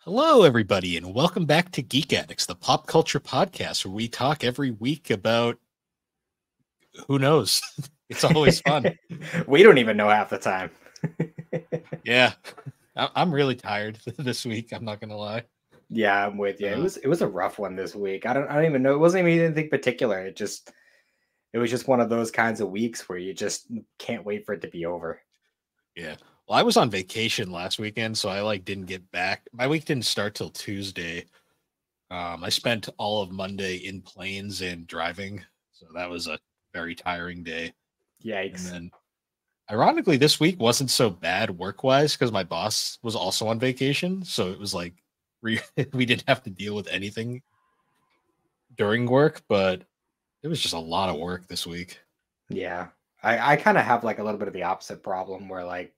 Hello, everybody, and welcome back to Geek Addicts, the pop culture podcast where we talk every week about who knows. It's always fun. We don't even know half the time. Yeah, I'm really tired this week. I'm not gonna lie. Yeah, I'm with you. It was a rough one this week. I don't even know. It wasn't even anything particular. It was just one of those kinds of weeks where you just can't wait for it to be over. Yeah. Well, I was on vacation last weekend, so I didn't get back. My week didn't start till Tuesday. I spent all of Monday in planes and driving, so that was a very tiring day. And Yikes. then ironically, this week wasn't so bad work-wise because my boss was also on vacation, so it was like we didn't have to deal with anything during work, but it was just a lot of work this week. Yeah. I kind of have like a little bit of the opposite problem where like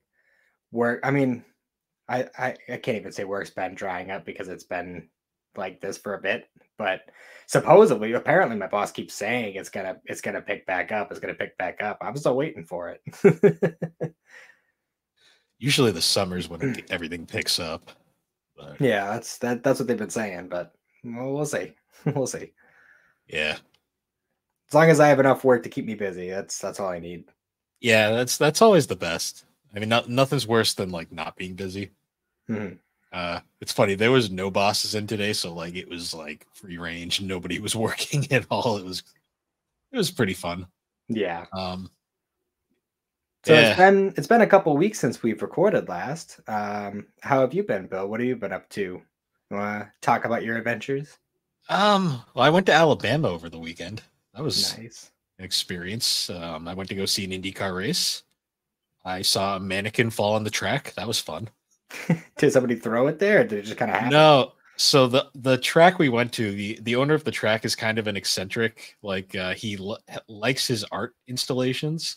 work, I mean, I can't even say work's been drying up because it's been like this for a bit, but supposedly, apparently my boss keeps saying it's gonna pick back up, it's gonna pick back up. I'm still waiting for it. Usually the summer's when everything picks up. But Yeah, that's what they've been saying, but we'll see. We'll see. yeah. As long as I have enough work to keep me busy, that's all I need. Yeah, that's always the best. I mean, nothing's worse than like not being busy. Mhm. It's funny, there was no bosses in today, so like it was like free range. Nobody was working at all. It was pretty fun. Yeah. Um, So it's yeah. been a couple weeks since we've recorded last. How have you been, Bill? What have you been up to? You wanna talk about your adventures? Well, I went to Alabama over the weekend. That was Nice. an experience. I went to go see an IndyCar race. I saw a mannequin fall on the track. That was fun. Did somebody throw it there, or did it just kind of happen? No, so the track we went to, the owner of the track is kind of an eccentric. Like likes his art installations.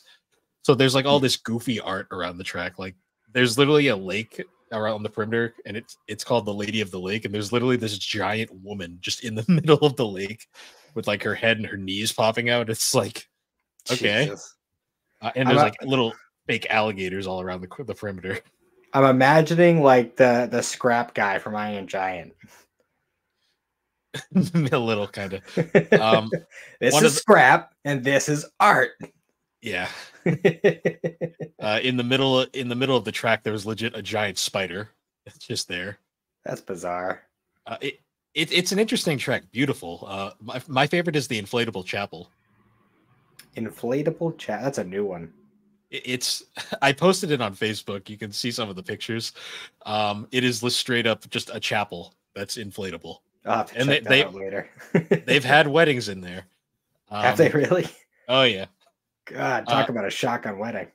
So there's like all this goofy art around the track. Like there's literally a lake around the perimeter, and it's called the Lady of the Lake, and there's literally this giant woman just in the middle of the lake with like her head and her knees popping out. It's like okay, Jesus. and I'm there's a, like little fake alligators all around the perimeter. I'm imagining like the scrap guy from Iron Giant. A little kind of. Um, This one is of the, scrap, and this is art. yeah. In the middle of the track, there was legit a giant spider. It's just there. That's bizarre. Uh, it, it's an interesting track, beautiful. My favorite is the inflatable chapel. Inflatable chat. That's a new one. It's I posted it on Facebook. You can see some of the pictures. It is straight up just a chapel that's inflatable, I'll have to and check that out later. they've had weddings in there. Have they really? Oh yeah. God, Uh, talk about a shotgun wedding.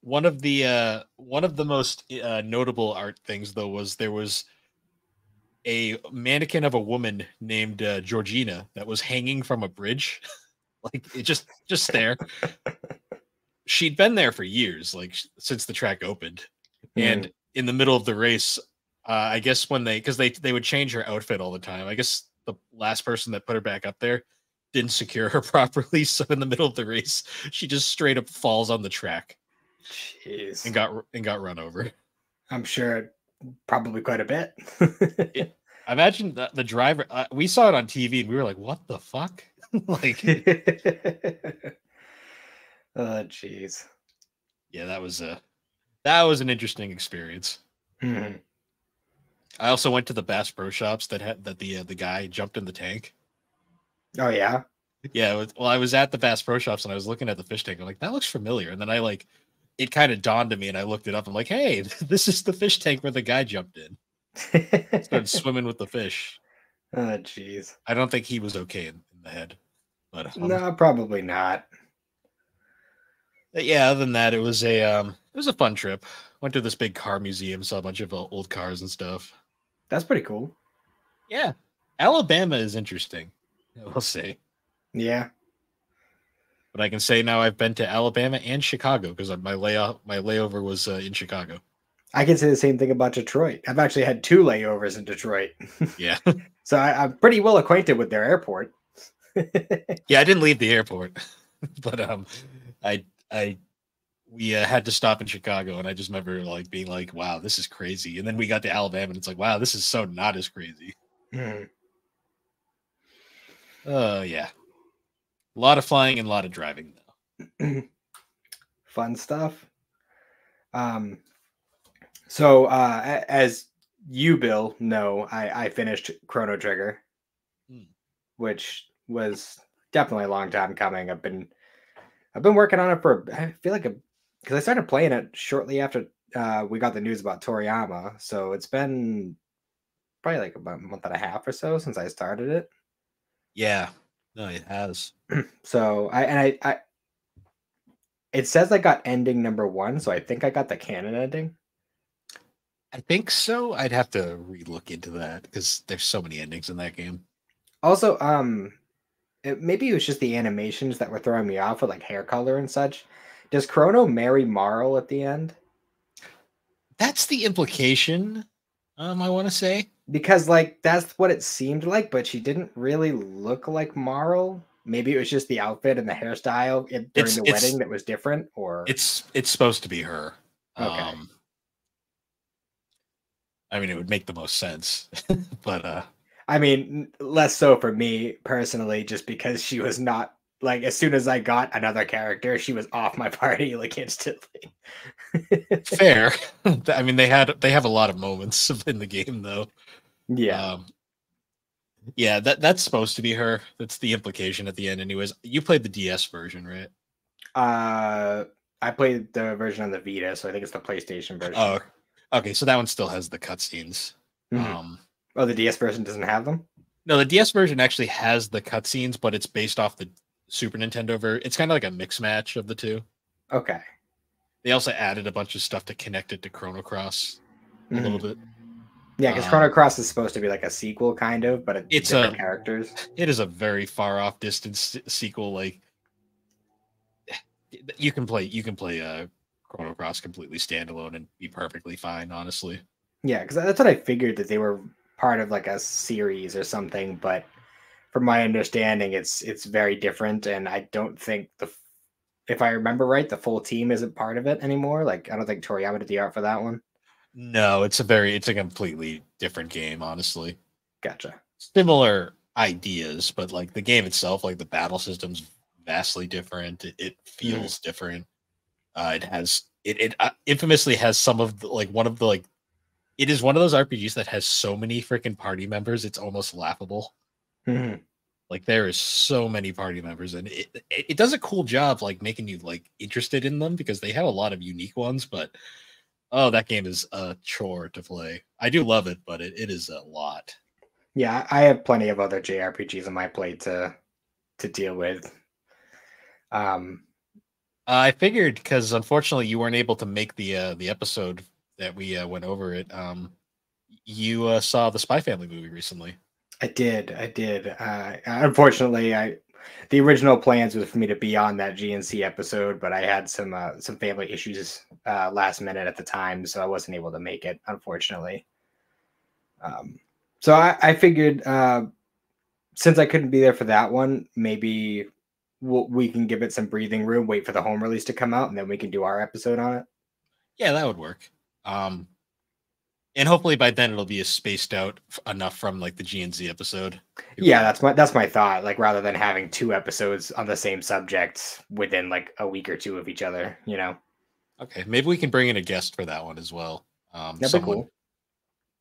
one of the most notable art things though was there was a mannequin of a woman named Georgina that was hanging from a bridge, like it just there. She'd been there for years, like since the track opened, Hmm. and in the middle of the race, I guess when because they would change her outfit all the time. I guess the last person that put her back up there didn't secure her properly, so in the middle of the race, she just straight up falls on the track Jeez. and got run over. I'm sure probably quite a bit. It, I imagine that the driver. We saw it on TV and we were like, "What the fuck?" Like, Oh, jeez. yeah, that was an interesting experience. Hmm. I also went to the Bass Pro Shops that the guy jumped in the tank. Oh, yeah. Yeah, well, I was at the Bass Pro Shops and I was looking at the fish tank. I'm like, that looks familiar. And then it kind of dawned on me, and I looked it up. I'm like, hey, this is the fish tank where the guy jumped in, started swimming with the fish. Oh, jeez. I don't think he was okay in the head, but No, probably not. yeah. Other than that, it was a fun trip. Went to this big car museum, saw a bunch of old cars and stuff. That's pretty cool. Yeah, Alabama is interesting. We'll see. Yeah. But I can say now I've been to Alabama and Chicago because my layover was in Chicago. I can say the same thing about Detroit. I've actually had two layovers in Detroit. Yeah, So I'm pretty well acquainted with their airport. yeah. I didn't leave the airport, but I we had to stop in Chicago, and I just remember like being like, "Wow, this is crazy." And then we got to Alabama, and it's like, "Wow, this is so not as crazy." Mm. Yeah, a lot of flying and a lot of driving though. Fun stuff. Um, so as you, Bill, know, I finished Chrono Trigger, Hmm. which was definitely a long time coming. I've been working on it for I feel like because I started playing it shortly after we got the news about Toriyama, so it's been probably like about a month and a half or so since I started it. Yeah, no, it has. So I it says I got ending number one, so I think I got the canon ending. I think so. I'd have to re-look into that because there's so many endings in that game. Also, maybe it was just the animations that were throwing me off with like hair color and such. Does Chrono marry Marl at the end? That's the implication. I want to say Because like that's what it seemed like, but she didn't really look like Marl. Maybe it was just the outfit and the hairstyle during it's the wedding it's that was different, or it's supposed to be her. okay. Um, I mean, it would make the most sense, but I mean, less so for me personally, just because she was not like as soon as I got another character, she was off my party like instantly. fair. I mean, they have a lot of moments in the game though. Yeah. Um, yeah, that's supposed to be her. That's the implication at the end. Anyways, you played the DS version, right? Uh, I played the version on the Vita, so I think it's the PlayStation version. Oh, okay. So that one still has the cutscenes. Mhm. Um, Oh, the DS version doesn't have them? no, the DS version actually has the cutscenes, but it's based off the Super Nintendo version. It's kind of like a mix match of the two. Okay. They also added a bunch of stuff to connect it to Chrono Cross a little Mhm. bit. Yeah, because Chrono Um, Cross is supposed to be like a sequel, kind of, but it's it's different a characters. it is a very far off distance sequel. Like you can play Chrono Cross completely standalone and be perfectly fine. Honestly, Yeah, because that's what I figured that they were part of like a series or something, but from my understanding, it's very different, and I don't think if I remember right, the full team isn't part of it anymore. Like I don't think Toriyama did the art for that one. no, it's a completely different game. Honestly, Gotcha. similar ideas, but like the game itself, like the battle system's vastly different. It Mhm. feels different. It has it infamously has some of the, like one of the like it is one of those RPGs that has so many freaking party members. It's almost laughable. Mhm. Like there is so many party members, and it does a cool job like making you like interested in them because they have a lot of unique ones. But oh, that game is a chore to play. I do love it, but it is a lot. Yeah, I have plenty of other JRPGs on my plate to deal with. Um, I figured because unfortunately you weren't able to make the episode that we went over it. You saw the Spy Family movie recently. I did, I did. Unfortunately, I the original plans was for me to be on that GNC episode, but I had some family issues last minute at the time, so I wasn't able to make it. Unfortunately, um, so I figured since I couldn't be there for that one, maybe we can give it some breathing room, wait for the home release to come out, and then we can do our episode on it. Yeah, that would work. Um, and hopefully by then it'll be spaced out enough from like the GNZ episode. Yeah, that's my thought. Like rather than having two episodes on the same subject within like a week or two of each other, you know, Okay, maybe we can bring in a guest for that one as well. that'd be Someone cool.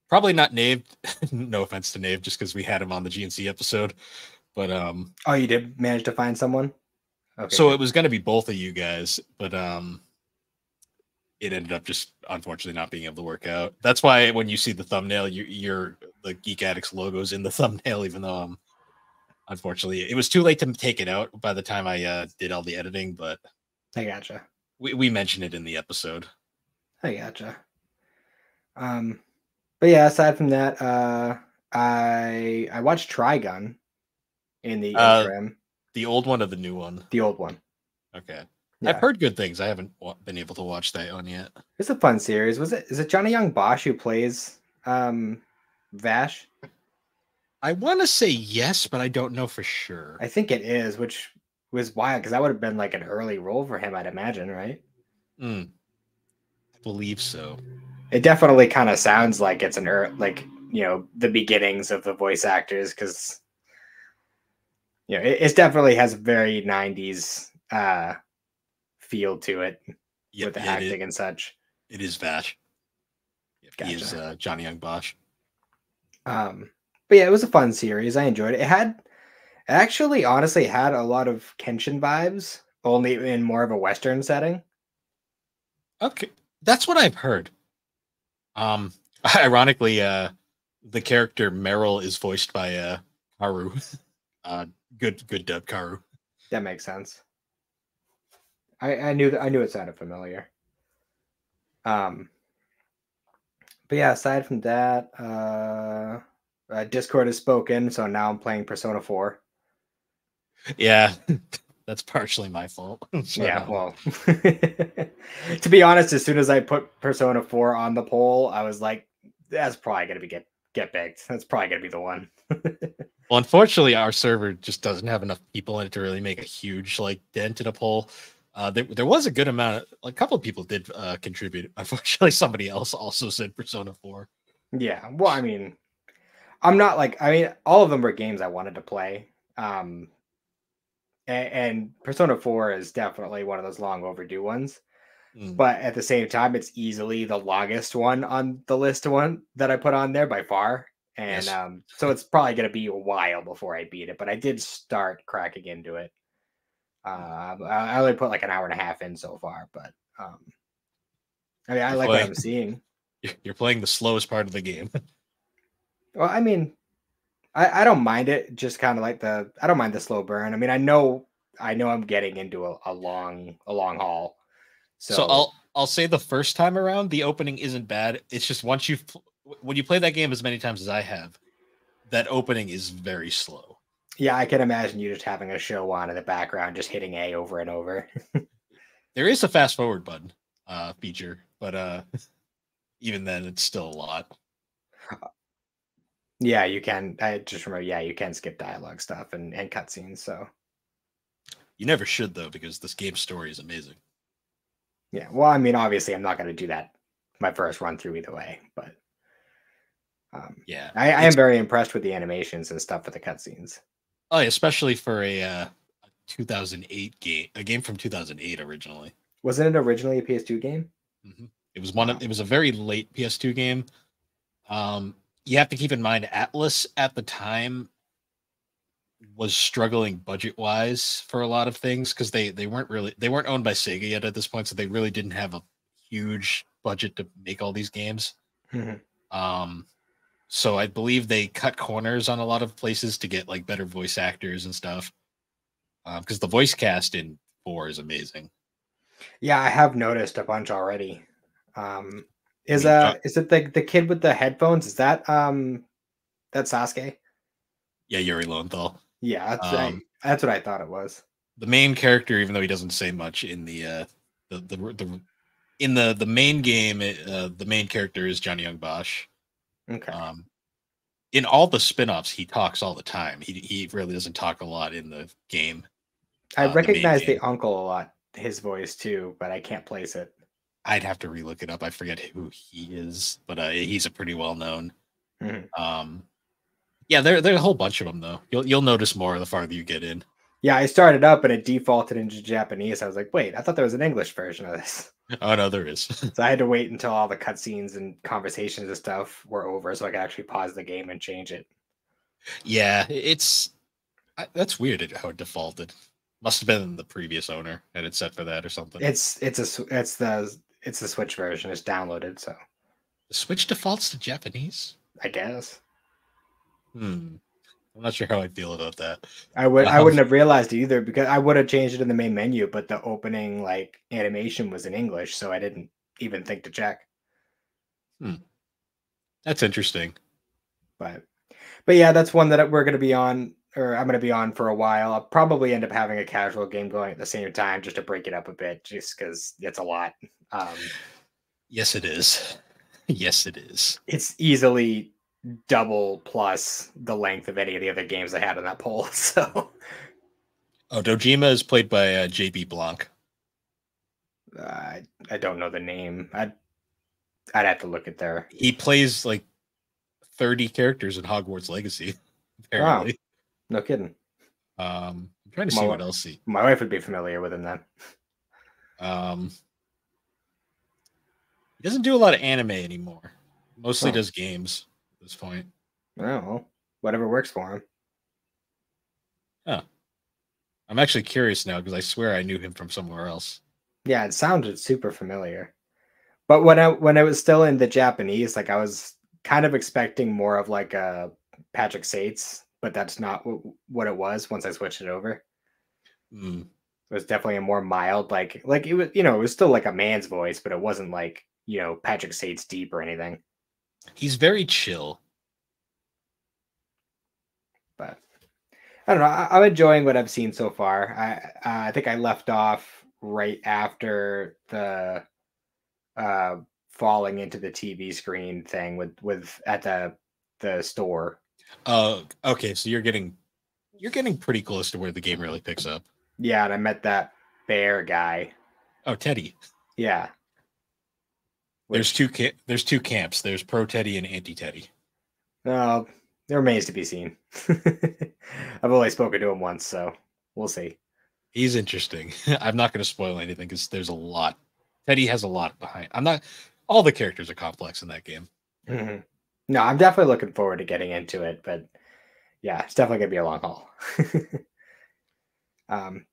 probably not Nave. No offense to Nave, just because we had him on the GNC episode. But Oh, you did manage to find someone? Okay, so good. it was going to be both of you guys, but it ended up just unfortunately not being able to work out. That's why when you see the thumbnail, you're the Geek Addicts logos in the thumbnail, even though unfortunately it was too late to take it out by the time I did all the editing, but I gotcha. we mentioned it in the episode. I gotcha. Um, but yeah, aside from that, I watched Trigun in the Uh, interim, the old one or the new one? the old one. Okay. I've Yeah, heard good things. I haven't been able to watch that one yet. it's a fun series. Is it Johnny Young Bosch who plays Vash? I want to say yes, but I don't know for sure. I think it is, which was wild because that would have been like an early role for him, I'd imagine, right? I believe so. It definitely kind of sounds like it's like, the beginnings of the voice actors, because it definitely has a very 90s feel to it Yep, with the yeah, acting and such. it is Vash. Yep, he is Gotcha. Johnny Young Bosch. But yeah, it was a fun series. I enjoyed it. It actually honestly had a lot of Kenshin vibes, only in more of a Western setting. Okay, that's what I've heard. Um, ironically, the character Meryl is voiced by Karu. Good dub, Karu. That makes sense. I knew it sounded familiar. Um, but yeah, aside from that, Discord has spoken, so now I'm playing Persona 4. Yeah, that's partially my fault. But, Yeah, well, to be honest, as soon as I put Persona 4 on the poll, I was like, that's probably gonna be get baked. That's probably gonna be the one. well, unfortunately, our server just doesn't have enough people in it to really make a huge like dent in a poll. There was a good amount. A couple of people did contribute. Unfortunately, somebody else also said Persona 4. Yeah, well, I mean, I'm not like, all of them were games I wanted to play. And Persona 4 is definitely one of those long overdue ones. But at the same time, it's easily the longest one on the list one that I put on there by far. And Yes. so it's probably going to be a while before I beat it. But I did start cracking into it. I only put like an hour and a half in so far, but I You're like what playing. I'm seeing. You're playing the slowest part of the game. Well, I mean, I don't mind it. Just kind of like I don't mind the slow burn. I mean, I know I'm getting into a long haul. So So I'll say the first time around the opening isn't bad. It's just when you play that game as many times as I have, that opening is very slow. yeah, I can imagine you just having a show on in the background, just hitting A over and over. There is a fast forward button feature, but even then it's still a lot. Yeah, you can. I just remember. Yeah, you can skip dialogue stuff and cutscenes. So You never should though, because this game's story is amazing. yeah. Well, I mean, obviously, I'm not going to do that my first run through either way, but Yeah, I am it's very impressed with the animations and stuff for the cutscenes. especially for a 2008 game, a game from 2008 originally. Wasn't it originally a PS2 game? Mhm. It was Wow. it was a very late PS2 game. You have to keep in mind Atlas at the time was struggling budget wise for a lot of things because they weren't owned by Sega yet at this point, so they really didn't have a huge budget to make all these games. Mhm. Um, so I believe they cut corners on a lot of places to get like better voice actors and stuff. Because the voice cast in 4 is amazing. Yeah, I have noticed a bunch already. Um, I mean, is it the kid with the headphones? Is that Sasuke? yeah, Yuri Lowenthal. Yeah, Um, that's what I thought it was. the main character, even though he doesn't say much in the in the main game, the main character is Johnny Young Bosch. Okay. Um, in all the spin-offs, he talks all the time. He really doesn't talk a lot in the game, I the main recognize the game. uncle a lot, his voice too, but I can't place it. I'd have to relook it up. I forget who he is, but he's a pretty well known. Mhm. Yeah, there's a whole bunch of them though. You'll notice more the farther you get in. Yeah, I started up and it defaulted into Japanese. I was like, wait, I thought there was an English version of this. Oh no, there is. So I had to wait until all the cutscenes and conversations and stuff were over so I could actually pause the game and change it. Yeah, that's weird how it defaulted. Must have been the previous owner had it set for that or something. It's the Switch version. It's downloaded, so The Switch defaults to Japanese. I guess. I'm not sure how I feel about that. I wouldn't have realized it either because I would have changed it in the main menu, but the opening like animation was in English, so I didn't even think to check. That's interesting. But yeah, that's one that we're gonna be on, or I'm gonna be on for a while. I'll probably end up having a casual game going at the same time just to break it up a bit, just because it's a lot. Yes, it is. Yes, it is. It's easily double plus the length of any of the other games I had on that poll. So, Oh, Dojima is played by JB Blanc. I don't know the name. I'd have to look at their. He plays like 30 characters in Hogwarts Legacy, Wow, apparently. no kidding. I'm trying to see what else he. My wife would be familiar with him then. He doesn't do a lot of anime anymore. Mostly does games at this point. Oh, well, whatever works for him. Oh. I'm actually curious now because I swear I knew him from somewhere else. Yeah, it sounded super familiar. But when I was still in the Japanese, like I was kind of expecting more of like a Patrick Sates, but that's not what it was once I switched it over. Mm. It was definitely a more mild, like it was, it was still like a man's voice, but it wasn't like, Patrick Sates deep or anything. He's very chill. But I don't know. I'm enjoying what I've seen so far. I think I left off right after the falling into the TV screen thing with at the store. Okay, so you're getting pretty close to where the game really picks up. Yeah, and I met that bear guy. Oh, Teddy. Yeah. There's two camps. There's pro Teddy and anti Teddy. No, there remains to be seen. I've only spoken to him once, so we'll see. He's interesting. I'm not going to spoil anything because there's a lot. Teddy has a lot behind. All the characters are complex in that game. Mm-hmm. No, I'm definitely looking forward to getting into it, but yeah, it's definitely gonna be a long haul.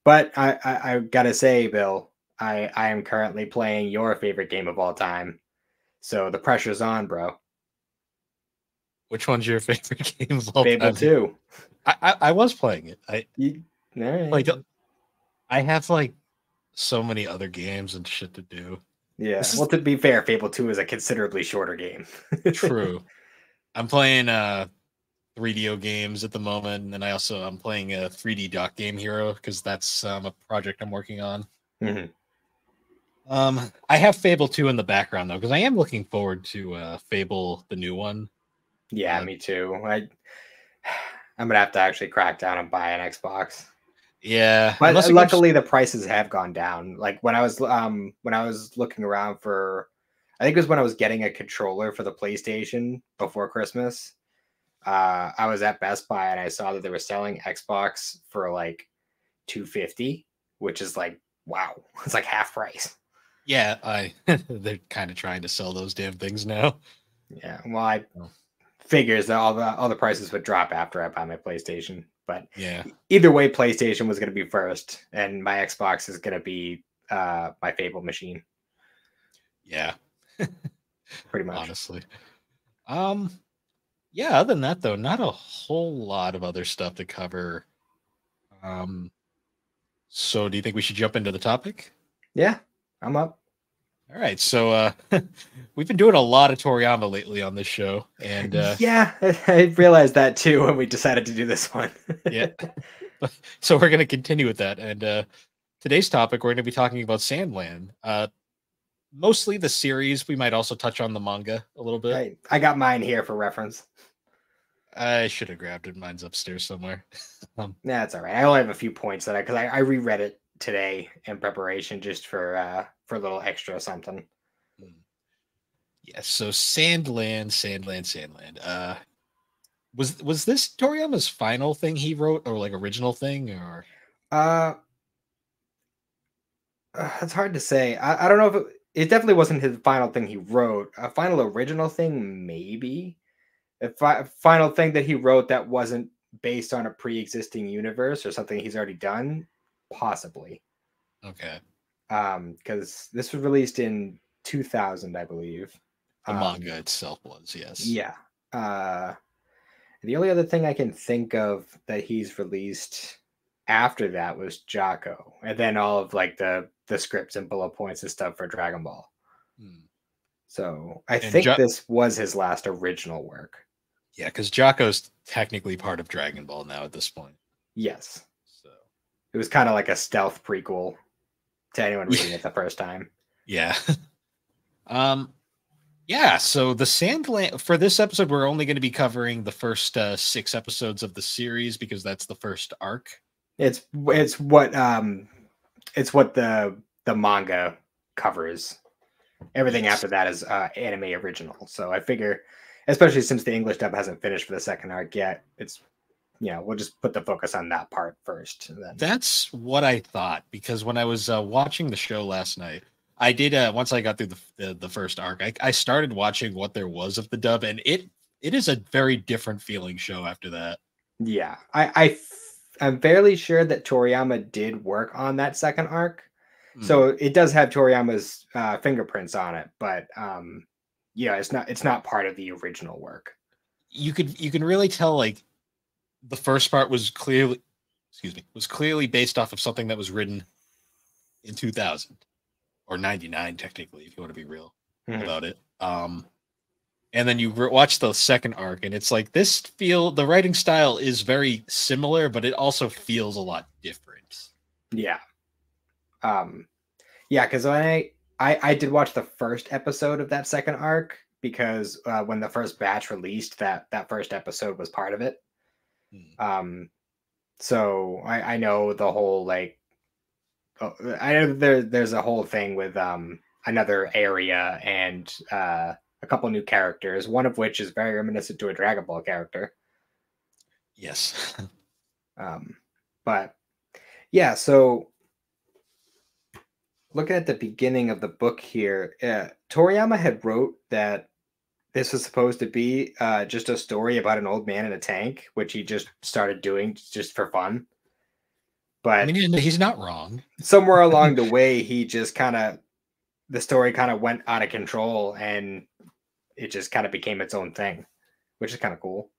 But I gotta say, Bill, I am currently playing your favorite game of all time, so the pressure's on, bro. Which one's your favorite game of all Fable time? 2. I was playing it. Right. I have like so many other games and shit to do. Yeah. Well, to be fair, Fable 2 is a considerably shorter game. True. I'm playing 3DO games at the moment, and then I'm playing a 3D Dock Game Hero because that's a project I'm working on. Mm-hmm. I have Fable 2 in the background though because I am looking forward to Fable, the new one. Yeah, me too. I'm gonna have to actually crack down and buy an Xbox. Yeah, but luckily the prices have gone down. Like when I was looking around for, I think it was when I was getting a controller for the PlayStation before Christmas. I was at Best Buy and I saw that they were selling Xbox for like $250, which is like, wow, it's like half price. Yeah, they're kind of trying to sell those damn things now. Yeah, well, I figures that all the prices would drop after I buy my PlayStation. But yeah, either way, PlayStation was going to be first, and my Xbox is going to be my Fable machine. Yeah, pretty much. Honestly, yeah. Other than that, though, not a whole lot of other stuff to cover. So do you think we should jump into the topic? Yeah, I'm up. All right, so we've been doing a lot of Toriyama lately on this show, and yeah, I realized that too when we decided to do this one. Yeah, so we're going to continue with that, and today's topic we're going to be talking about Sandland. Mostly the series. We might also touch on the manga a little bit. I got mine here for reference. I should have grabbed it. Mine's upstairs somewhere. That's all right. I only have a few points that because I reread it today in preparation just for a little extra something. Yes. So Sandland. Was this Toriyama's final thing he wrote, or like original thing, or? It's hard to say. I don't know if it definitely wasn't his final thing he wrote. A final original thing, maybe. A final thing that he wrote that wasn't based on a pre-existing universe or something he's already done, possibly. Okay. Because this was released in 2000, I believe. The manga itself was, yes. Yeah. The only other thing I can think of that he's released after that was Jocko, and then all of like the scripts and bullet points and stuff for Dragon Ball. So I think this was his last original work. Yeah, because Jocko's technically part of Dragon Ball now at this point. Yes. So it was kind of like a stealth prequel to anyone reading it the first time. Yeah. Yeah, so the Sandland, for this episode, we're only going to be covering the first 6 episodes of the series because that's the first arc. It's what the manga covers. Everything Yes. after that is anime original. So I figure, especially since the English dub hasn't finished for the second arc yet, it's we'll just put the focus on that part first. And then That's what I thought, because when I was watching the show last night, I did once I got through the first arc, I started watching what there was of the dub, and it is a very different feeling show after that. yeah, I'm fairly sure that Toriyama did work on that second arc. Hmm. So it does have Toriyama's fingerprints on it, but it's not part of the original work. You can really tell, like, the first part was clearly, excuse me, was clearly based off of something that was written in 2000 or 99 technically, if you want to be real about it. And then you watch the second arc, and it's like the writing style is very similar, but it also feels a lot different. Yeah. Yeah, because I did watch the first episode of that second arc, because when the first batch released, that first episode was part of it. So I know the whole, like, I know there's a whole thing with another area and a couple new characters, one of which is very reminiscent to a Dragon Ball character. Yes. But yeah, so looking at the beginning of the book here, Toriyama had wrote that this was supposed to be just a story about an old man in a tank, which he just started doing just for fun. I But mean, he's not wrong. somewhere along the way, the story kind of went out of control, and it just kind of became its own thing, which is kind of cool.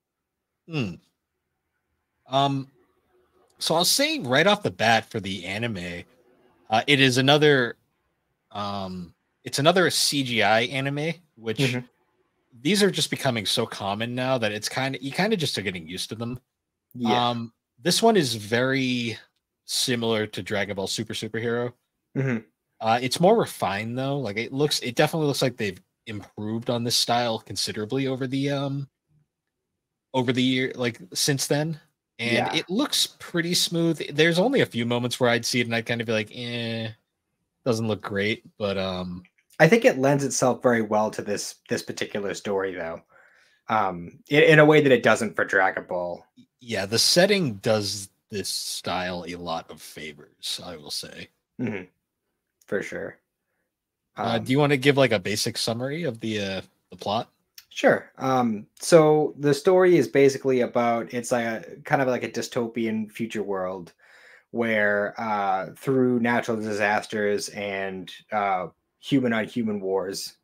So I'll say right off the bat for the anime, it is another it's another CGI anime, which these are just becoming so common now that it's you kind of just are getting used to them. Yeah. This one is very similar to Dragon Ball Superhero. It's more refined though. Like, it definitely looks like they've improved on this style considerably over the year, like, since then. And Yeah. it looks pretty smooth. There's only a few moments where I'd see it and I'd kind of be like, doesn't look great. But I think it lends itself very well to this particular story, though, in a way that it doesn't for Dragon Ball. Yeah, the setting does this style a lot of favors, I will say. For sure. Do you want to give, like, a basic summary of the plot? Sure. So the story is basically about, it's like a kind of like a dystopian future world where through natural disasters and human on human wars,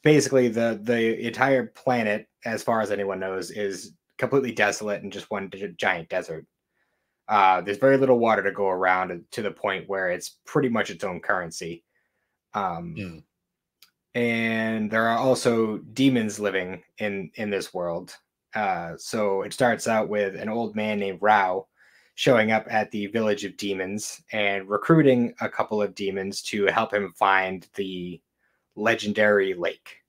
basically the entire planet, as far as anyone knows, is completely desolate and just one giant desert. There's very little water to go around, to the point where it's pretty much its own currency. And there are also demons living in this world. So it starts out with an old man named Rao showing up at the village of demons and recruiting a couple of demons to help him find the legendary lake.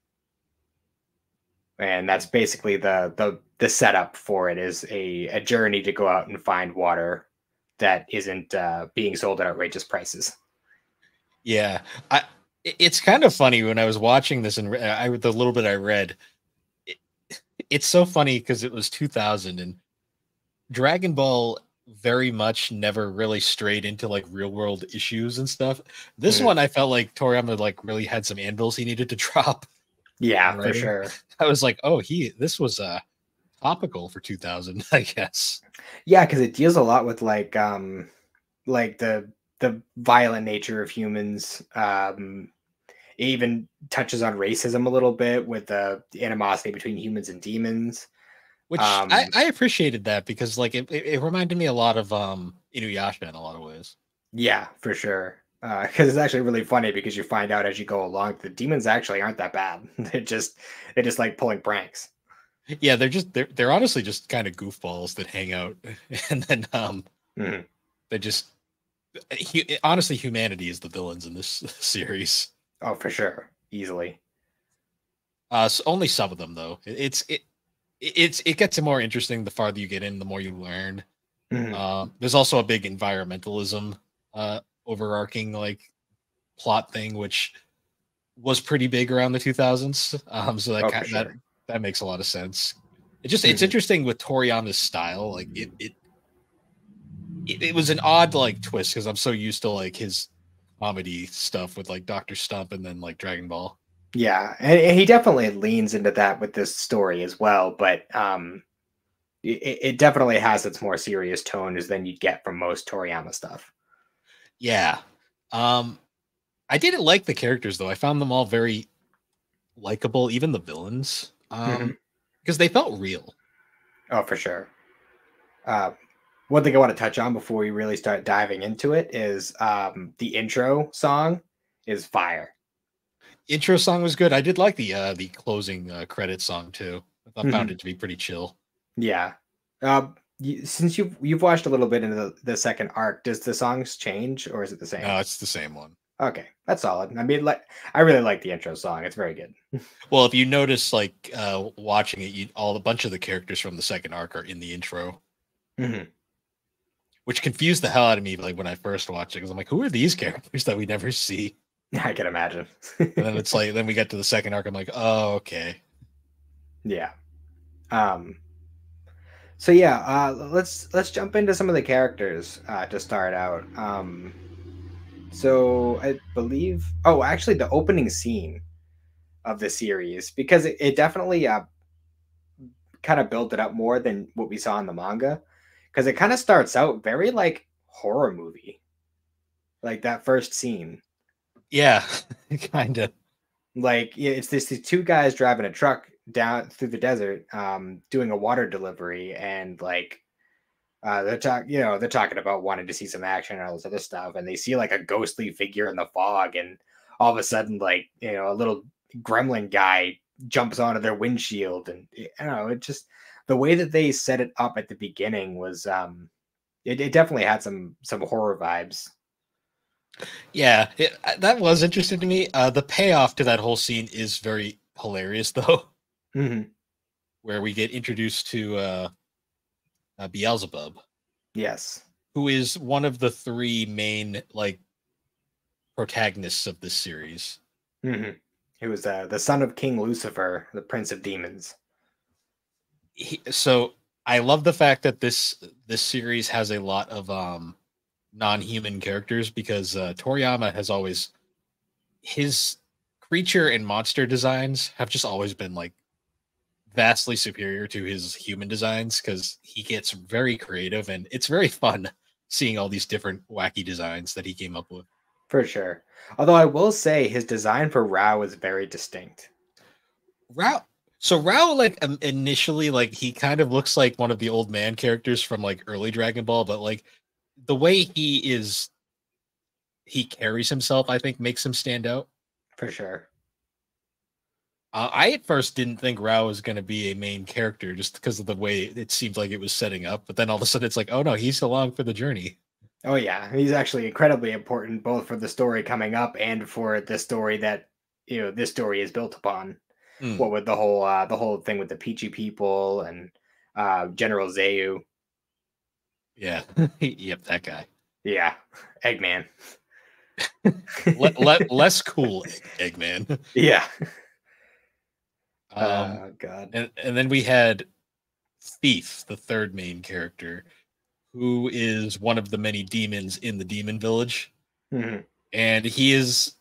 And that's basically the setup for it, is a journey to go out and find water that isn't being sold at outrageous prices. Yeah, it's kind of funny when I was watching this, and the little bit I read, it's so funny because it was 2000 and Dragon Ball very much never really strayed into, like, real world issues and stuff. This one, I felt like Toriyama, like, really had some anvils he needed to drop. Yeah, for sure. I was like, oh, this was topical for 2000, I guess. Yeah, because it deals a lot with like the violent nature of humans. It even touches on racism a little bit, with the animosity between humans and demons. Which I appreciated that, because, like, it reminded me a lot of Inuyasha in a lot of ways. Yeah, for sure. Because it's actually really funny, because you find out as you go along the demons actually aren't that bad. They're just like pulling pranks. Yeah, they're honestly just kind of goofballs that hang out, and then they just honestly, humanity is the villains in this series. Oh, for sure, easily. So only some of them, though. It gets more interesting the farther you get in, the more you learn. There's also a big environmentalism overarching, like, plot thing, which was pretty big around the 2000s. So Oh, for that sure. that makes a lot of sense. It's Mhm. interesting with Toriyama's style. Like it was an odd like twist because I'm so used to like his comedy stuff with like Doctor Stump and then like Dragon Ball. Yeah, and he definitely leans into that with this story as well, but it definitely has its more serious tones than you'd get from most Toriyama stuff. Yeah. Um, I didn't like the characters though. I found them all very likable, even the villains. Mhm. Because they felt real. Oh, for sure. Uh, one thing I want to touch on before we really start diving into it is the intro song is fire. Intro song was good. I did like the closing credit song too. I found Mhm. it to be pretty chill. Yeah. Since you've watched a little bit into the second arc, does the songs change or is it the same? No, it's the same one. Okay, that's solid. I mean, like, I really like the intro song. It's very good. Well, if you notice, like watching it, all a bunch of the characters from the second arc are in the intro, Mhm. which confused the hell out of me. Like when I first watched it, because I'm like, who are these characters that we never see? I can imagine. And then it's like, then we get to the second arc. I'm like, oh, okay. Yeah. Um. So yeah, let's jump into some of the characters to start out. So I believe, oh, actually, the opening scene of the series because it definitely kind of built it up more than what we saw in the manga because it kind of starts out very like horror movie, like that first scene. Yeah, kind of. Like yeah, it's these two guys driving a truck down through the desert, doing a water delivery, and like they're talking about wanting to see some action and all this other stuff, and they see like a ghostly figure in the fog, and all of a sudden, like a little gremlin guy jumps onto their windshield, and I don't know, it just the way that they set it up at the beginning was it definitely had some horror vibes. Yeah, that was interesting to me. The payoff to that whole scene is very hilarious, though, Hmm. where we get introduced to Beelzebub, Yes. who is one of the three main like protagonists of this series. Hmm. He was the son of King Lucifer, the Prince of Demons. So I love the fact that this series has a lot of non-human characters because Toriyama has always his creature and monster designs have just always been like vastly superior to his human designs because he gets very creative and it's very fun seeing all these different wacky designs that he came up with. For sure. Although I will say his design for Rao is very distinct. Rao, so Rao, like initially, like he kind of looks like one of the old man characters from like early Dragon Ball, but like the way he carries himself, I think makes him stand out. For sure. I at first didn't think Rao was going to be a main character just because of the way it seemed like it was setting up, but then all of a sudden it's like, oh no, he's along for the journey. Oh yeah, he's actually incredibly important both for the story coming up and for the story that this story is built upon. Hmm. What with the whole thing with the Peachy people and General Zayu. Yeah, yep, that guy. Yeah, Eggman. Less cool, Eggman. Yeah. Um, God. and then we had Thief, the third main character, who is one of the many demons in the demon village, Mhm. and he's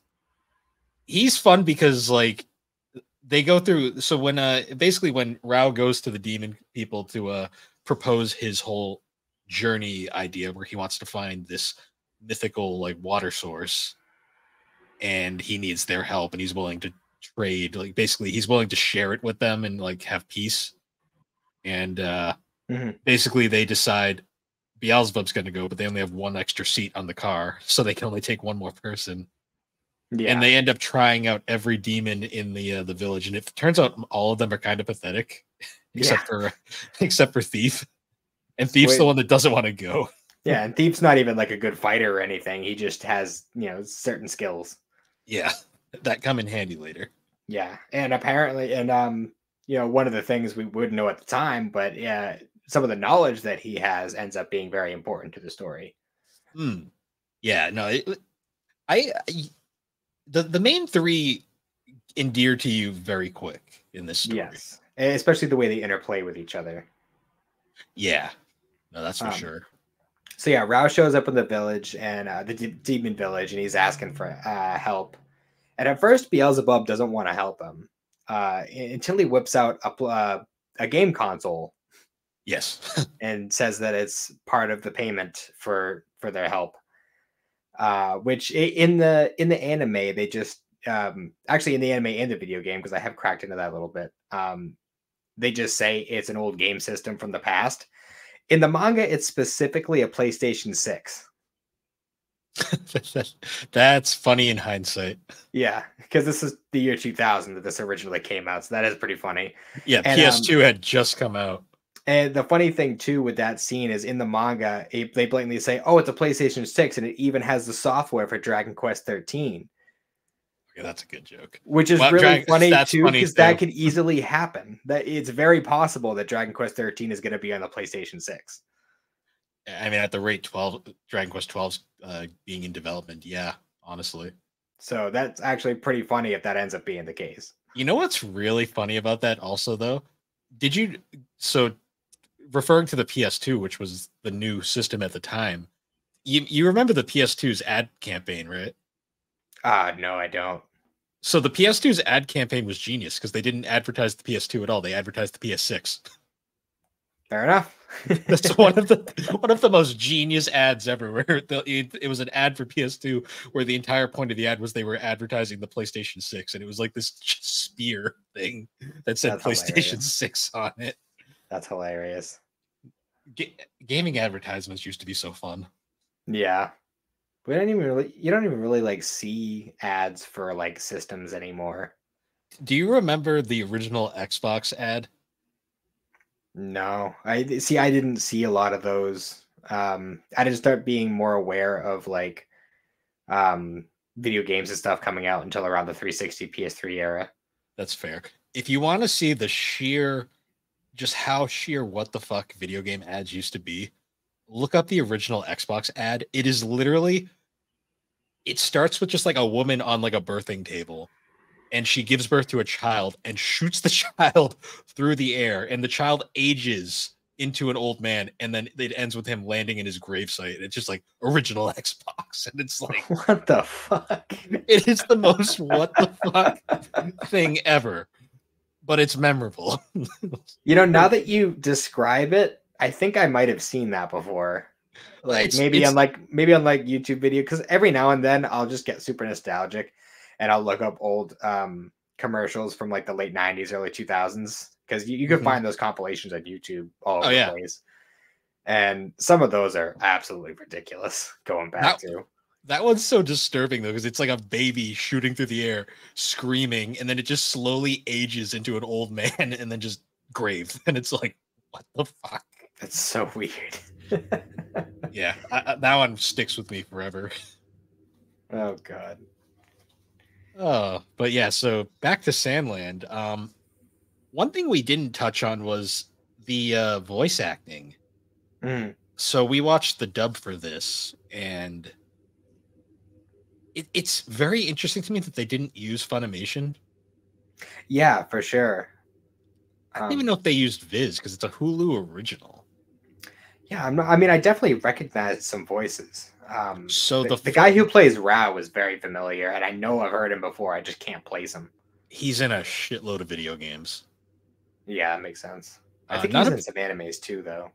fun because like they go through. So when basically when Rao goes to the demon people to propose his whole journey idea, where he wants to find this mythical like water source, and he needs their help, and he's willing to trade. Like basically, he's willing to share it with them and like have peace. And Mhm. basically, they decide Beelzebub's going to go, but they only have one extra seat on the car, so they can only take one more person. And Yeah. they end up trying out every demon in the village, and it turns out all of them are kind of pathetic, Yeah. except for except for Thief. And Thief's the Wait. one that doesn't want to go. Yeah, and Thief's not even like a good fighter or anything. He just has, certain skills. Yeah, that come in handy later. Yeah, and apparently, and one of the things we wouldn't know at the time, but yeah, some of the knowledge that he has ends up being very important to the story. Hmm. Yeah, no, I the main three endear to you very quick in this story. Yes, especially the way they interplay with each other. Yeah, no, that's for sure. So yeah, Rao shows up in the village and the demon village, and he's asking for help. And at first, Beelzebub doesn't want to help him until he whips out a game console. Yes, and says that it's part of the payment for their help. Which in the anime they just actually in the anime and the video game, because I have cracked into that a little bit. They just say it's an old game system from the past. In the manga, it's specifically a PlayStation 6. That's funny in hindsight. Yeah, because this is the year 2000 that this originally came out, so that is pretty funny. Yeah, and, PS2 had just come out. And the funny thing too with that scene is in the manga, they blatantly say, "Oh, it's a PlayStation 6, and it even has the software for Dragon Quest 13." Okay, that's a good joke. Which is really funny too, because that could easily happen. That it's very possible that Dragon Quest 13 is going to be on the PlayStation 6. I mean, at the rate Dragon Quest 12's being in development, yeah, honestly. So that's actually pretty funny if that ends up being the case. You know what's really funny about that also, though? Referring to the PS2, which was the new system at the time, you remember the PS2's ad campaign, right? No, I don't. So the PS2's ad campaign was genius because they didn't advertise the PS2 at all. They advertised the PS6. Fair enough. That's one of the most genius ads ever. Where it was an ad for PS2 where the entire point of the ad was they were advertising the PlayStation 6, and it was like this spear thing that said PlayStation 6 on it. That's hilarious. Gaming advertisements used to be so fun. Yeah. You don't even really like see ads for like systems anymore. Do you remember the original Xbox ad? No, I didn't see a lot of those. I didn't start being more aware of like video games and stuff coming out until around the 360 PS3 era. That's fair. If you want to see the how sheer what the fuck video game ads used to be, look up the original Xbox ad. It is literally, it starts with just like a woman on like a birthing table, and she gives birth to a child and shoots the child through the air, and the child ages into an old man, and then it ends with him landing in his gravesite. It's just like original Xbox, and it's like, what the fuck? It is the most what the fuck thing ever, but it's memorable. Now that you describe it, I think I might have seen that before. Like maybe on YouTube video, because every now and then I'll just get super nostalgic and I'll look up old commercials from like the late 90s, early 2000s, because you can find those compilations on YouTube all over the place. And some of those are absolutely ridiculous going back to. That one's so disturbing, though, because it's like a baby shooting through the air, screaming, and then it just slowly ages into an old man and then just grave. And it's like, what the fuck? That's so weird. Yeah, that one sticks with me forever. Oh, God. Oh, but yeah, so back to Sandland. One thing we didn't touch on was the voice acting. So we watched the dub for this, and it's very interesting to me that they didn't use Funimation. Yeah, for sure. I don't even know if they used Viz because it's a Hulu original. Yeah, I definitely recognize some voices. So the guy who plays Rao is very familiar, and I know I've heard him before. I just can't place him. He's in a shitload of video games. Yeah, that makes sense. I think he's in some animes too, though.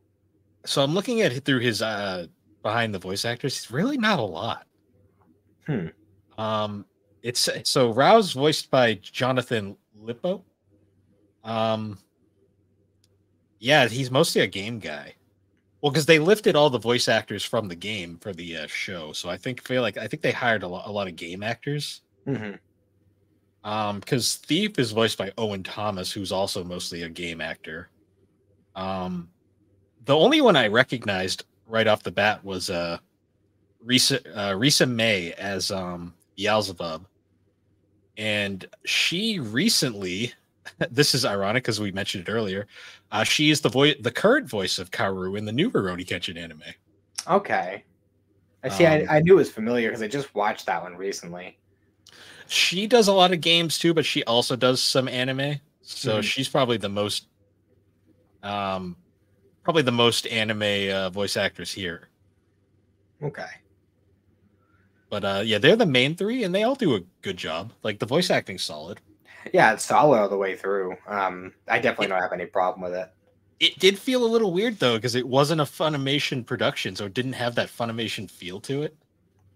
So I'm looking at through his behind the voice actors. It's really not a lot. It's so Rao's voiced by Jonathan Lippo. Yeah, he's mostly a game guy. Well, because they lifted all the voice actors from the game for the show, so I think they hired a lot of game actors. Because Thief is voiced by Owen Thomas, who's also mostly a game actor. The only one I recognized right off the bat was Risa May as Beelzebub, and she recently. This is ironic because we mentioned it earlier. She is the current voice of Kaoru in the new Rurouni Kenshin anime. Okay, I see. I knew it was familiar because I just watched that one recently. She does a lot of games too, but she also does some anime. So she's um, probably the most anime voice actors here. Okay. But yeah, they're the main three, and they all do a good job. Like the voice acting's solid. Yeah, it's solid all the way through. I definitely It don't have any problem with it. it did feel a little weird though, because it wasn't a Funimation production, so it didn't have that Funimation feel to it.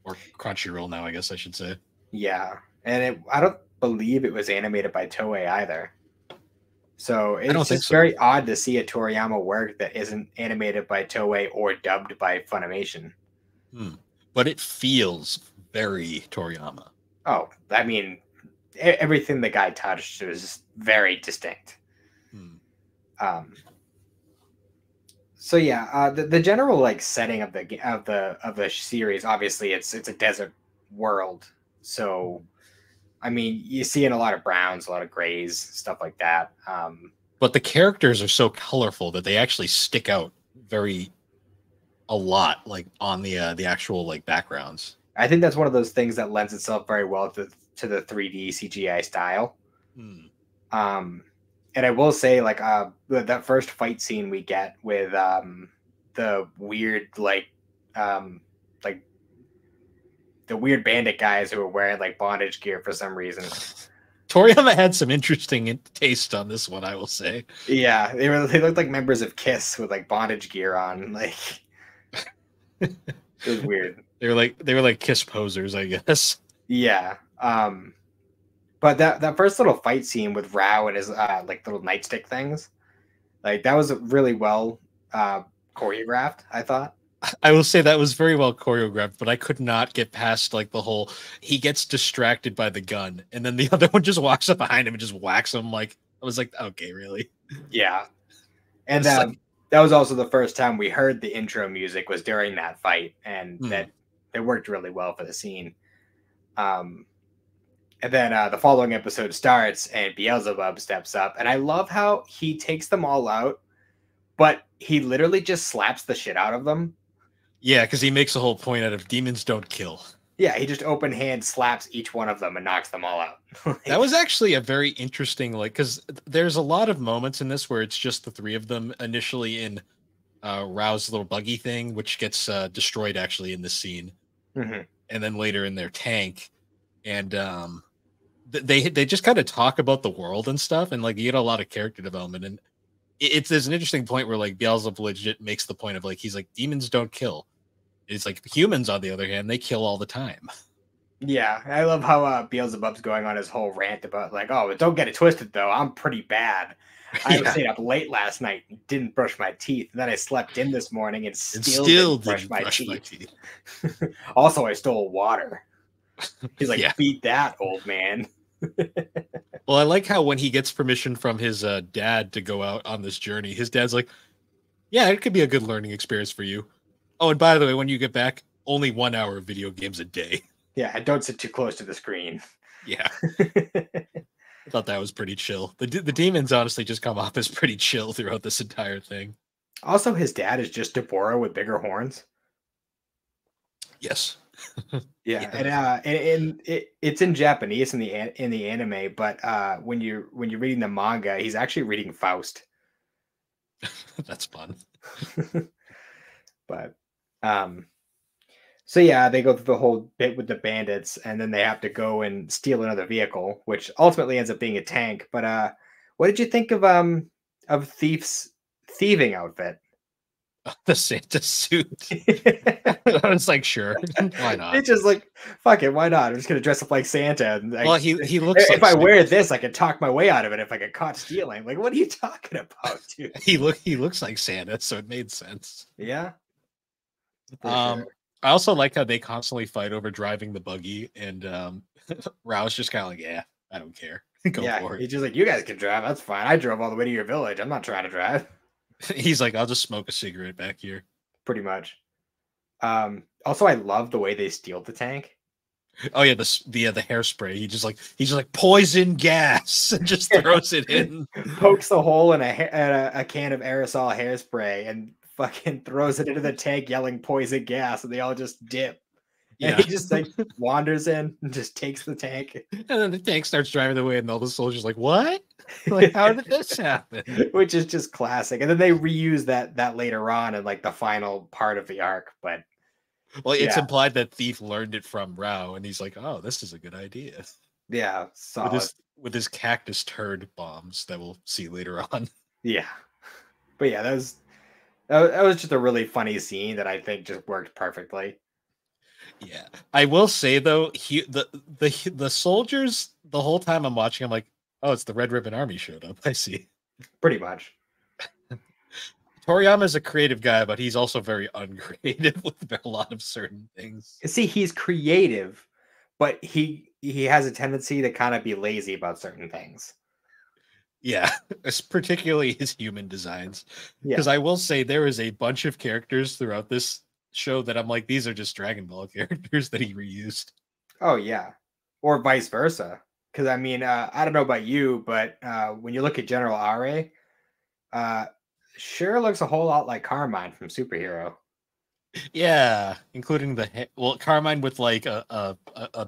Or Crunchyroll now, I guess I should say. Yeah, and I don't believe it was animated by Toei either. So I don't it's think just so. very odd to see a Toriyama work that isn't animated by Toei or dubbed by Funimation. But it feels very Toriyama. Oh, I mean, everything the guy touched was very distinct. Um, so yeah, the general like setting of the series, obviously it's a desert world. So I mean, you see in a lot of browns, a lot of grays, stuff like that. But the characters are so colorful that they actually stick out a lot, like on the actual like backgrounds. I think that's one of those things that lends itself very well to the 3D CGI style. And I will say, like, that first fight scene we get with the weird, like the weird bandit guys who are wearing like bondage gear for some reason. Toriyama had some interesting taste on this one, I will say. Yeah, they looked like members of Kiss with like bondage gear on. Like, it was weird. They were like Kiss posers, I guess. Yeah. But that first little fight scene with Rao and his like little nightstick things, like that was really well choreographed, I thought. I will say that was very well choreographed, but I could not get past like the whole he gets distracted by the gun and then the other one just walks up behind him and just whacks him. Like I was like, okay, really? Yeah. And like, that was also the first time we heard the intro music was during that fight, and that it worked really well for the scene. And then the following episode starts and Beelzebub steps up, and I love how he takes them all out, but he literally just slaps the shit out of them. Yeah, because he makes a whole point out of demons don't kill. Yeah, he just open hand slaps each one of them and knocks them all out. That was actually a very interesting, like, because there's a lot of moments in this where it's just the three of them initially in Rao's little buggy thing, which gets destroyed actually in this scene, and then later in their tank, and they just kind of talk about the world and stuff, and like you get a lot of character development, and there's an interesting point where like Beelzebub legit makes the point of like he's like demons don't kill. It's like humans on the other hand, they kill all the time. Yeah, I love how Beelzebub's going on his whole rant about like, oh, don't get it twisted though, I'm pretty bad. I stayed up late last night and didn't brush my teeth. And then I slept in this morning and still didn't brush my teeth. Also, I stole water. He's like, beat that, old man. Well, I like how when he gets permission from his dad to go out on this journey, his dad's like, yeah, it could be a good learning experience for you. Oh, and by the way, when you get back, only 1 hour of video games a day. Yeah, and don't sit too close to the screen. Yeah. I thought that was pretty chill. The demons honestly just come off as pretty chill throughout this entire thing. Also, his dad is just Deborah with bigger horns. Yes. Yeah, and it's in Japanese in the anime, but when you're reading the manga, he's actually reading Faust. That's fun. But so yeah, they go through the whole bit with the bandits, and then they have to go and steal another vehicle, which ultimately ends up being a tank. But what did you think of Thief's thieving outfit? The Santa suit. I was like, sure, why not? It's just like, fuck it, why not? I'm just gonna dress up like Santa. And well, he looks. If I wear this, I can talk my way out of it. If I get caught stealing, like, what are you talking about, dude? He looks like Santa, so it made sense. Yeah. Sure. I also like how they constantly fight over driving the buggy, and Rao's just kind of like, yeah, I don't care. Go for it. He's just like, you guys can drive. That's fine. I drove all the way to your village. I'm not trying to drive. He's like, I'll just smoke a cigarette back here. Pretty much. Also, I love the way they steal the tank. Oh yeah, the hairspray. He's just like poison gas and just throws it in. Pokes the hole in a can of aerosol hairspray and fucking throws it into the tank, yelling poison gas, and they all just dip. And Yeah. he just like wanders in and just takes the tank. And then the tank starts driving away, and all the soldiers like, "What? Like, how did this happen?" Which is just classic. And then they reuse that later on in like the final part of the arc. But Well, it's yeah, implied that Thief learned it from Rao, and he's like, "Oh, this is a good idea." yeah, solid. With his cactus turd bombs that we'll see later on. Yeah. But yeah, that was just a really funny scene that I think just worked perfectly. Yeah, I will say though, the soldiers the whole time I'm watching, I'm like, "Oh, it's the Red Ribbon Army showed up." I see. Pretty much. Toriyama's a creative guy, but he's also very uncreative with a lot of certain things. See, he's creative, but he has a tendency to kind of be lazy about certain things. Yeah, it's particularly his human designs. Yeah. Because I will say there is a bunch of characters throughout this show that I'm like, these are just Dragon Ball characters that he reused. Oh yeah. Or vice versa. Because I mean, I don't know about you, but when you look at General Are, uh, sure looks a whole lot like Carmine from Superhero. Yeah, including well, Carmine with like a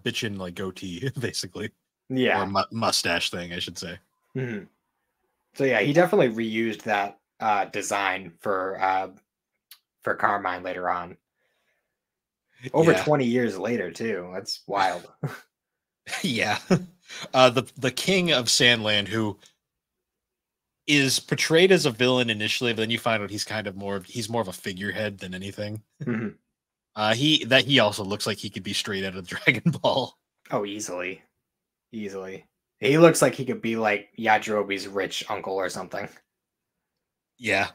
bitchin' like goatee, basically, or Yeah. mustache thing, I should say. Mhm. So yeah, he definitely reused that design for Carmine later on. Over Yeah, 20 years later, too. That's wild. yeah. The king of Sandland, who is portrayed as a villain initially, but then you find out he's more of a figurehead than anything. Mhm. He also looks like he could be straight out of Dragon Ball. Oh, easily. Easily. He looks like he could be like Yajirobe's rich uncle or something. Yeah,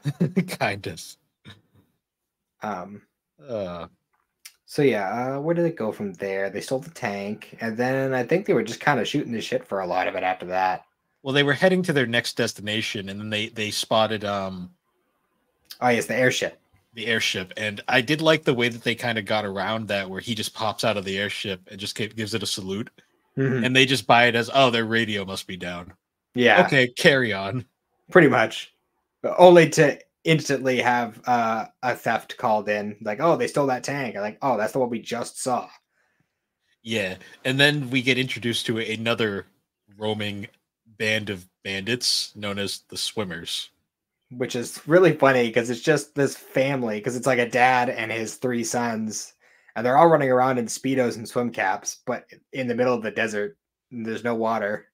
kind of. Um, Uh, so yeah, where did it go from there? They stole the tank, and then I think they were just kind of shooting the shit for a lot of it after that. well, they were heading to their next destination, and then they spotted Oh yes, the airship. the airship, and I did like the way that they kind of got around that, where he just pops out of the airship and just gives it a salute, Mhm. and they just buy it as, oh, their radio must be down. Yeah, Okay, carry on. pretty much. But only to instantly have a theft called in, like, oh, they stole that tank. I'm like, oh, that's the one we just saw. Yeah, and then we get introduced to another roaming band of bandits known as the Swimmers. Which is really funny because it's just this family, because it's like a dad and his three sons, and they're all running around in speedos and swim caps, but in the middle of the desert, and there's no water.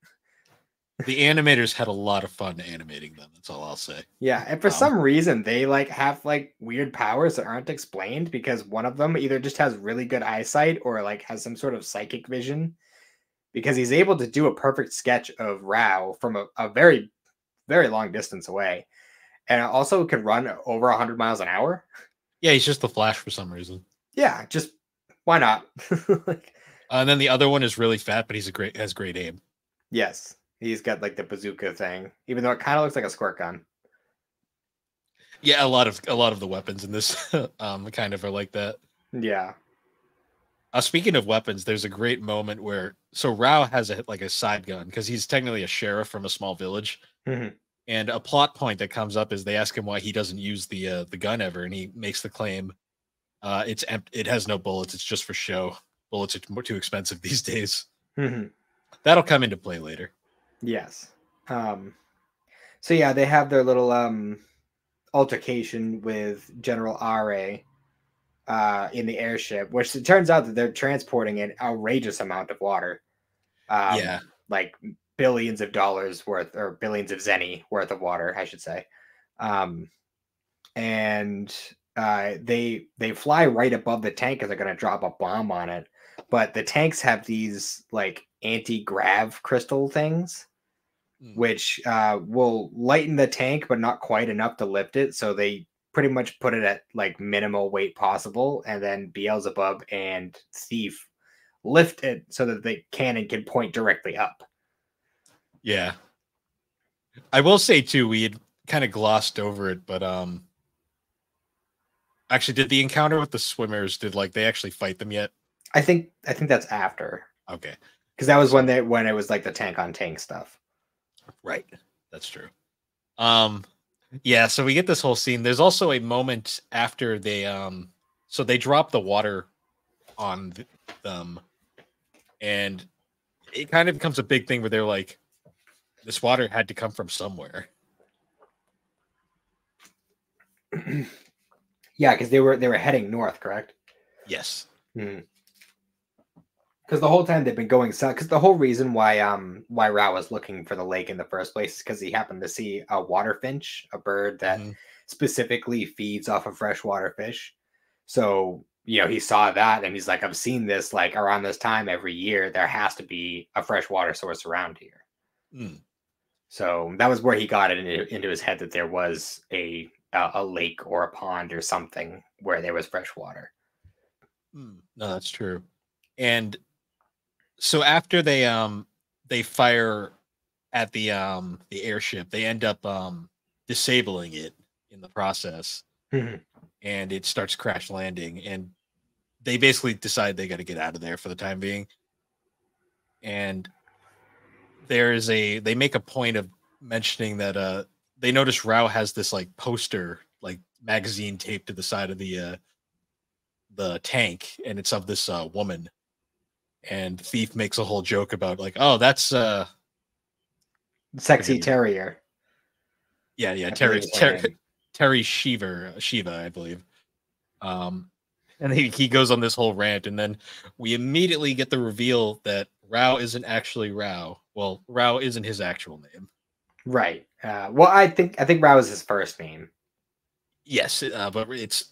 The animators had a lot of fun animating them. That's all I'll say. Yeah, and for some reason they like have like weird powers that aren't explained, because one of them either just has really good eyesight or like has some sort of psychic vision, because he's able to do a perfect sketch of Rao from a very, very long distance away, and also could run over 100 miles an hour. Yeah, he's just the Flash for some reason. Yeah, just why not? Like, And then the other one is really fat, but has great aim. yes, he's got like the bazooka thing, even though it kind of looks like a squirt gun. Yeah, a lot of the weapons in this kind of are like that. Yeah. Speaking of weapons, there's a great moment where Rao has a side gun because he's technically a sheriff from a small village, Mhm. and a plot point that comes up is they ask him why he doesn't use the gun ever, and he makes the claim, it has no bullets, it's just for show. Bullets are too expensive these days. Mhm. That'll come into play later. Yes. So yeah, they have their little altercation with General Are in the airship, which it turns out that they're transporting an outrageous amount of water. Yeah. Like billions of dollars worth, or billions of zenny worth of water, I should say. And they fly right above the tank because they're going to drop a bomb on it. But the tanks have these like anti-grav crystal things, which will lighten the tank, but not quite enough to lift it. So they pretty much put it at like minimal weight possible, and then Beelzebub and Thief lift it so that the cannon can point directly up. Yeah. I will say too, we had kind of glossed over it, but actually, did the encounter with the Swimmers, did like they actually fight them yet? I think that's after. Okay. Because that was when it was like the tank on tank stuff. Right. That's true. Yeah, so we get this whole scene. There's also a moment after they so they drop the water on them, and it kind of becomes a big thing where they're like, this water had to come from somewhere. Yeah, because they were heading north, correct? Yes. Because the whole time they've been going south. Because the whole reason why Rao was looking for the lake in the first place is because he happened to see a water finch, a bird that specifically feeds off of freshwater fish. So he saw that and he's like, I've seen this like around this time every year. There has to be a freshwater source around here. So that was where he got it into his head that there was a lake or a pond or something where there was fresh water. No, that's true. And so after they fire at the airship, they end up disabling it in the process, and it starts crash landing, and they basically decide they got to get out of there for the time being. And they make a point of mentioning that they notice Rao has this like poster, like magazine taped to the side of the tank, and it's of this woman. And Thief makes a whole joke about like, oh, that's Sexy Terrier. Yeah, Terry Shiva, I believe. And he goes on this whole rant, and then we immediately get the reveal that Rao isn't actually Rao. Well, Rao isn't his actual name. Right. Well, I think Rao is his first name. Yes, but it's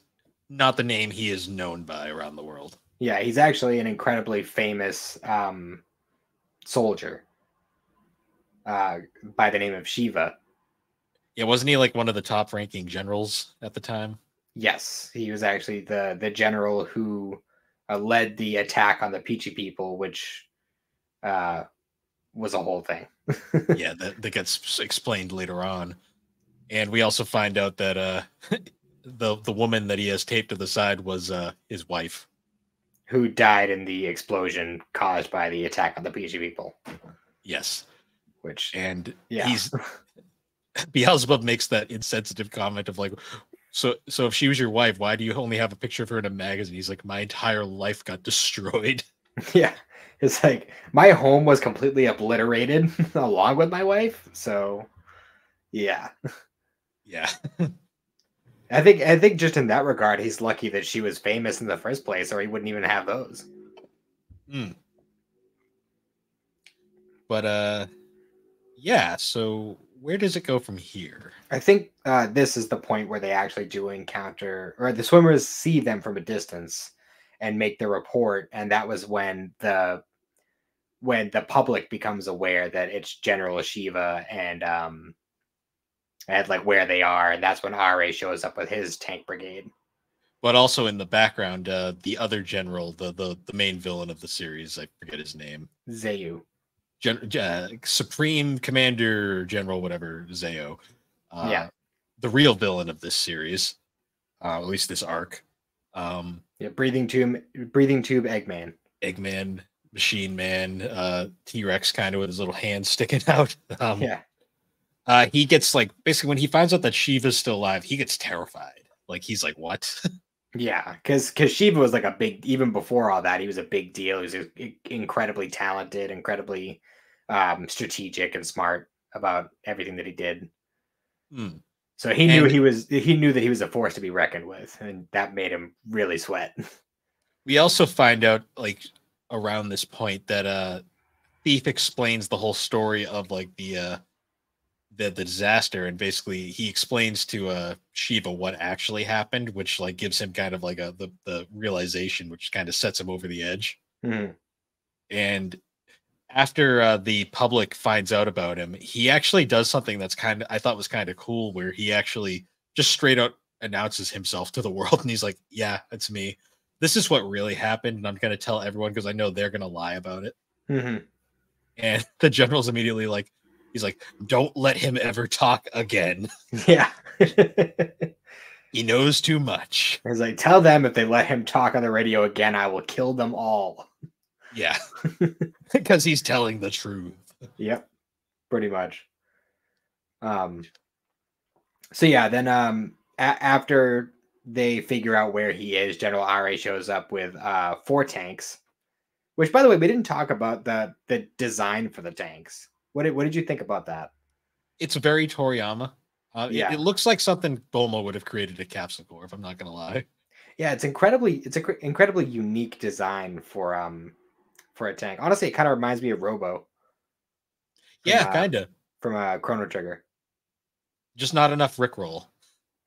not the name he is known by around the world. Yeah, he's actually an incredibly famous soldier by the name of Shiva. Yeah, wasn't he like one of the top-ranking generals at the time? Yes, he was actually the general who led the attack on the Peachy people, which was a whole thing. Yeah, that gets explained later on. And we also find out that the woman that he has taped to the side was his wife, who died in the explosion caused by the attack on the Peachy people. Yes. He's Beelzebub makes that insensitive comment of like, so if she was your wife, why do you only have a picture of her in a magazine? He's like, my entire life got destroyed. Yeah. It's like my home was completely obliterated along with my wife. So yeah. Yeah. I think just in that regard, he's lucky that she was famous in the first place, or he wouldn't even have those. But yeah, so where does it go from here? I think this is the point where they actually do encounter, or the swimmers see them from a distance and make the report, and that was when the public becomes aware that it's General Shiva and like where they are, and that's when RA shows up with his tank brigade. But also in the background, the other general, the main villain of the series, I forget his name. Zayu. Supreme Commander General, whatever, Zayo. Yeah. The real villain of this series, at least this arc. Breathing tube Eggman. Eggman, Machine Man, T-Rex kind of with his little hands sticking out. He gets like, basically when he finds out that Shiva's still alive, he gets terrified. Like he's like, what? Yeah, because Shiva was like a big, even before all that, he was a big deal. He was incredibly talented, incredibly strategic and smart about everything that he did. So he knew that he was a force to be reckoned with, and that made him really sweat. We also find out like around this point that Thief explains the whole story of like the disaster, and basically he explains to Shiva what actually happened, which like gives him kind of like the realization, which kind of sets him over the edge. And after the public finds out about him, he actually does something that's I thought was kind of cool, where he actually just straight out announces himself to the world, and he's like, yeah, it's me. This is what really happened, and I'm going to tell everyone because I know they're going to lie about it. And the general's immediately like, he's like, don't let him ever talk again. Yeah. He knows too much. He's like, tell them if they let him talk on the radio again, I will kill them all. Yeah. Because he's telling the truth. Yep. Pretty much. So yeah, then after they figure out where he is. General Ra shows up with 4 tanks. Which, by the way, we didn't talk about the design for the tanks. What did you think about that? It's very Toriyama. It Yeah, looks like something Bulma would have created at Capsule Corp, if I'm not gonna lie. yeah, incredibly unique design for a tank. Honestly, it kind of reminds me of Robo from Yeah, kinda. Chrono Trigger. Just not enough Rickroll.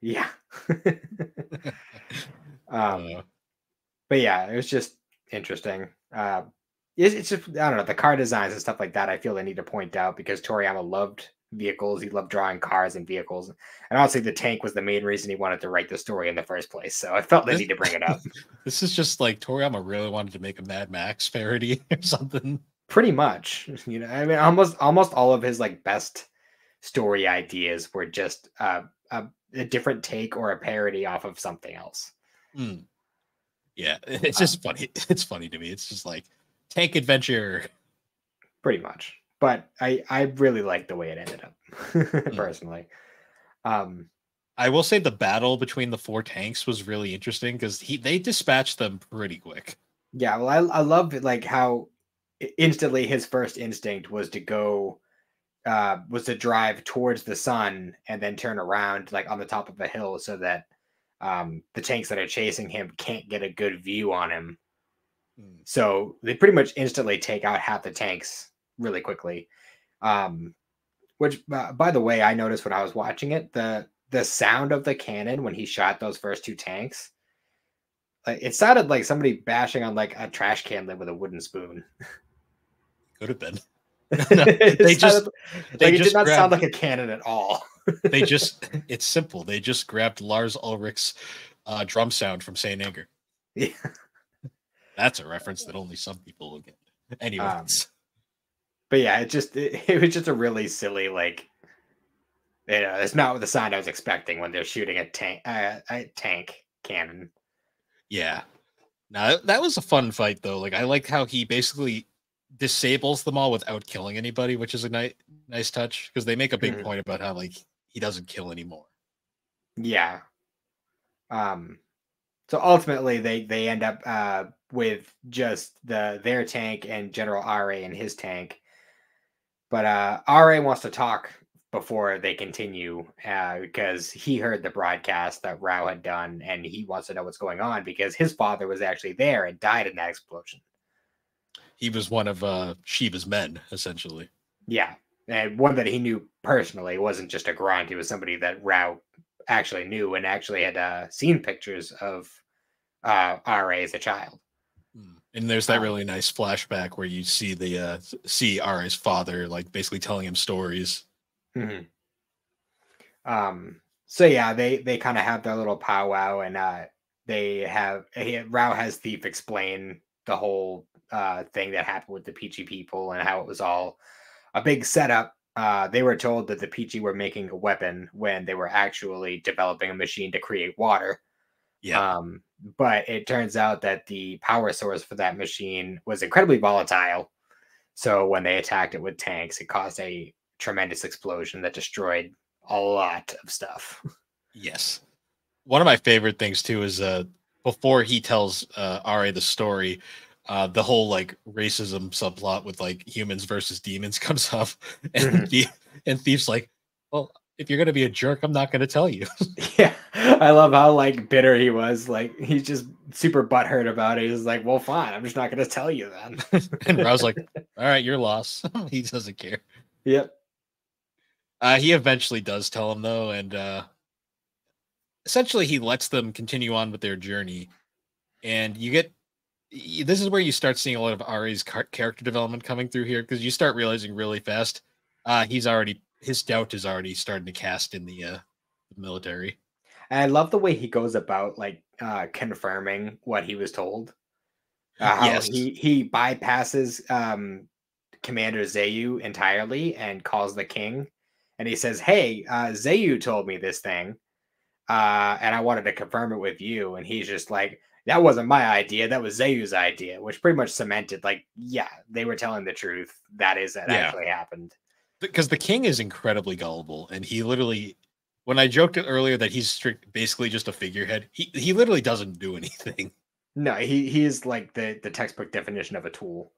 Yeah. Uh, But yeah, it was just interesting. It's just I don't know the car designs and stuff like that. I feel they need to point out because Toriyama loved vehicles. He loved drawing cars and vehicles, and honestly, the tank was the main reason he wanted to write the story in the first place. So I felt they this, need to bring it up. this is just like Toriyama really wanted to make a Mad Max parody or something. Pretty much, I mean, almost all of his like best story ideas were just a different take or a parody off of something else. Mm. Yeah, it's just funny. It's funny to me. It's just like tank adventure. Pretty much. But I really like the way it ended up, personally. I will say the battle between the 4 tanks was really interesting because they dispatched them pretty quick. Yeah, well, I love it, like how instantly his first instinct was to go was to drive towards the sun and then turn around like on the top of a hill so that the tanks that are chasing him can't get a good view on him. So they pretty much instantly take out half the tanks really quickly. Which, by the way, I noticed when I was watching it, the sound of the cannon when he shot those first 2 tanks, like it sounded like somebody bashing on like a trash can lid with a wooden spoon. Could have been. No, it they just it did not sound like a cannon at all. It's simple. They just grabbed Lars Ulrich's drum sound from Saint Anger. Yeah. That's a reference that only some people will get. Anyways. But yeah, it was just a really silly, like, it's not the sound I was expecting when they're shooting a tank cannon. Yeah. Now that was a fun fight though. Like I like how he basically disables them all without killing anybody, which is a nice touch because they make a big point about how like he doesn't kill anymore. Yeah. So ultimately they end up with just their tank and General Ra and his tank. But Ra wants to talk before they continue because he heard the broadcast that Rao had done and he wants to know what's going on because his father was actually there and died in that explosion. He was one of Shiva's men, essentially. Yeah, and one that he knew personally. It wasn't just a grunt. He was somebody that Rao actually knew and actually had seen pictures of Ra as a child. And there's that really nice flashback where you see see Ra's father like basically telling him stories. Mm-hmm. So yeah, they kind of have their little powwow, and Rao has Thief explain the whole thing that happened with the Peachy people and how it was all a big setup. They were told that the Peachy were making a weapon when they were actually developing a machine to create water. Yeah. But it turns out that the power source for that machine was incredibly volatile. So when they attacked it with tanks, it caused a tremendous explosion that destroyed a lot of stuff. Yes. One of my favorite things too is before he tells Ra the story, the whole like racism subplot with like humans versus demons comes up, and and Thief's like, well, if you're gonna be a jerk, I'm not gonna tell you. Yeah, I love how like bitter he was. Like he's just super butthurt about it. He's like, well, fine, I'm just not gonna tell you then. And Rao's like, all right, your loss. He doesn't care. Yep. He eventually does tell him though, and essentially he lets them continue on with their journey, and this is where you start seeing a lot of Ari's character development coming through here because you start realizing really fast his doubt is already starting to cast in the military. And I love the way he goes about like confirming what he was told. How Yes. he bypasses Commander Zayu entirely and calls the king, and he says, "Hey, Zayu told me this thing, and I wanted to confirm it with you." And he's just like, "That wasn't my idea. That was Zayu's idea," which pretty much cemented, like, yeah, they were telling the truth. That actually happened. Because the king is incredibly gullible, and he literally when I joked earlier that he's basically just a figurehead, he literally doesn't do anything. No, he is like the textbook definition of a tool.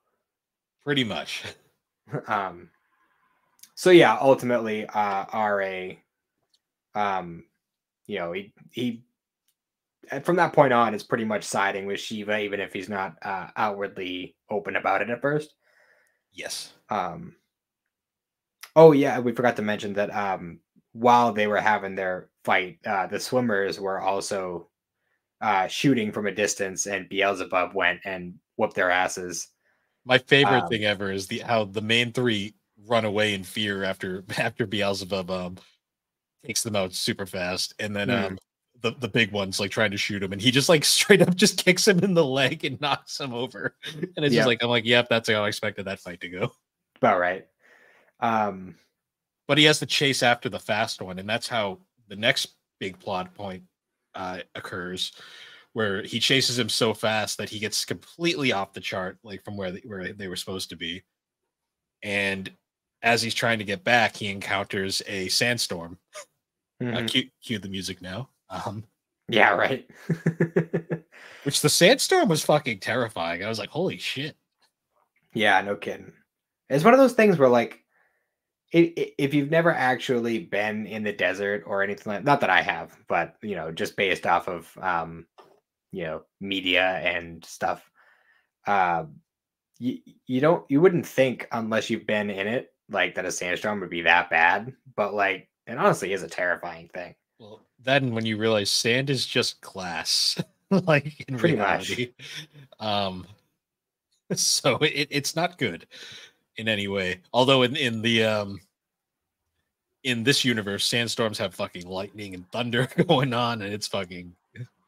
Pretty much. So yeah, ultimately, Ra, he from that point on is pretty much siding with Shiva, even if he's not outwardly open about it at first. Yes. Oh yeah, we forgot to mention that while they were having their fight, the swimmers were also shooting from a distance, and Beelzebub went and whooped their asses. My favorite thing ever is how the main three run away in fear after Beelzebub takes them out super fast, and then the big one's like trying to shoot him, and he just like straight up just kicks him in the leg and knocks him over. And it's just like, I'm like, yep, that's how I expected that fight to go. About right. But he has to chase after the fast one, and that's how the next big plot point occurs, where he chases him so fast that he gets completely off the chart, like from where they were supposed to be. And as he's trying to get back, he encounters a sandstorm. Cue the music now. Yeah, right. Which the sandstorm was fucking terrifying. I was like, holy shit. Yeah, no kidding. It's one of those things where, like, if you've never actually been in the desert or anything like, not that I have, but just based off of media and stuff, you wouldn't think, unless you've been in it, like, that a sandstorm would be that bad. But like, it honestly is a terrifying thing. Well, then when you realize sand is just glass, like in Pretty reality, so it's not good in any way. Although in this universe, sandstorms have fucking lightning and thunder going on, and it's fucking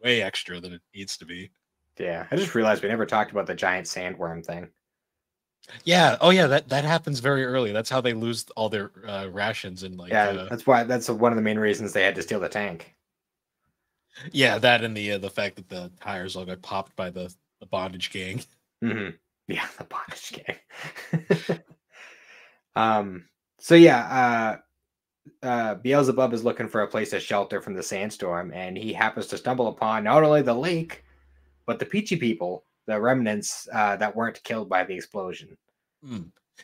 way extra than it needs to be. Yeah, I just realized we never talked about the giant sandworm thing. Yeah. Oh, yeah. That happens very early. That's how they lose all their rations and like. Yeah, that's one of the main reasons they had to steal the tank. Yeah, that and the fact that the tires all got popped by the bondage gang. Yeah, the bondage gang. So yeah, Beelzebub is looking for a place to shelter from the sandstorm, and he happens to stumble upon not only the lake, but the Peachy people, the remnants that weren't killed by the explosion.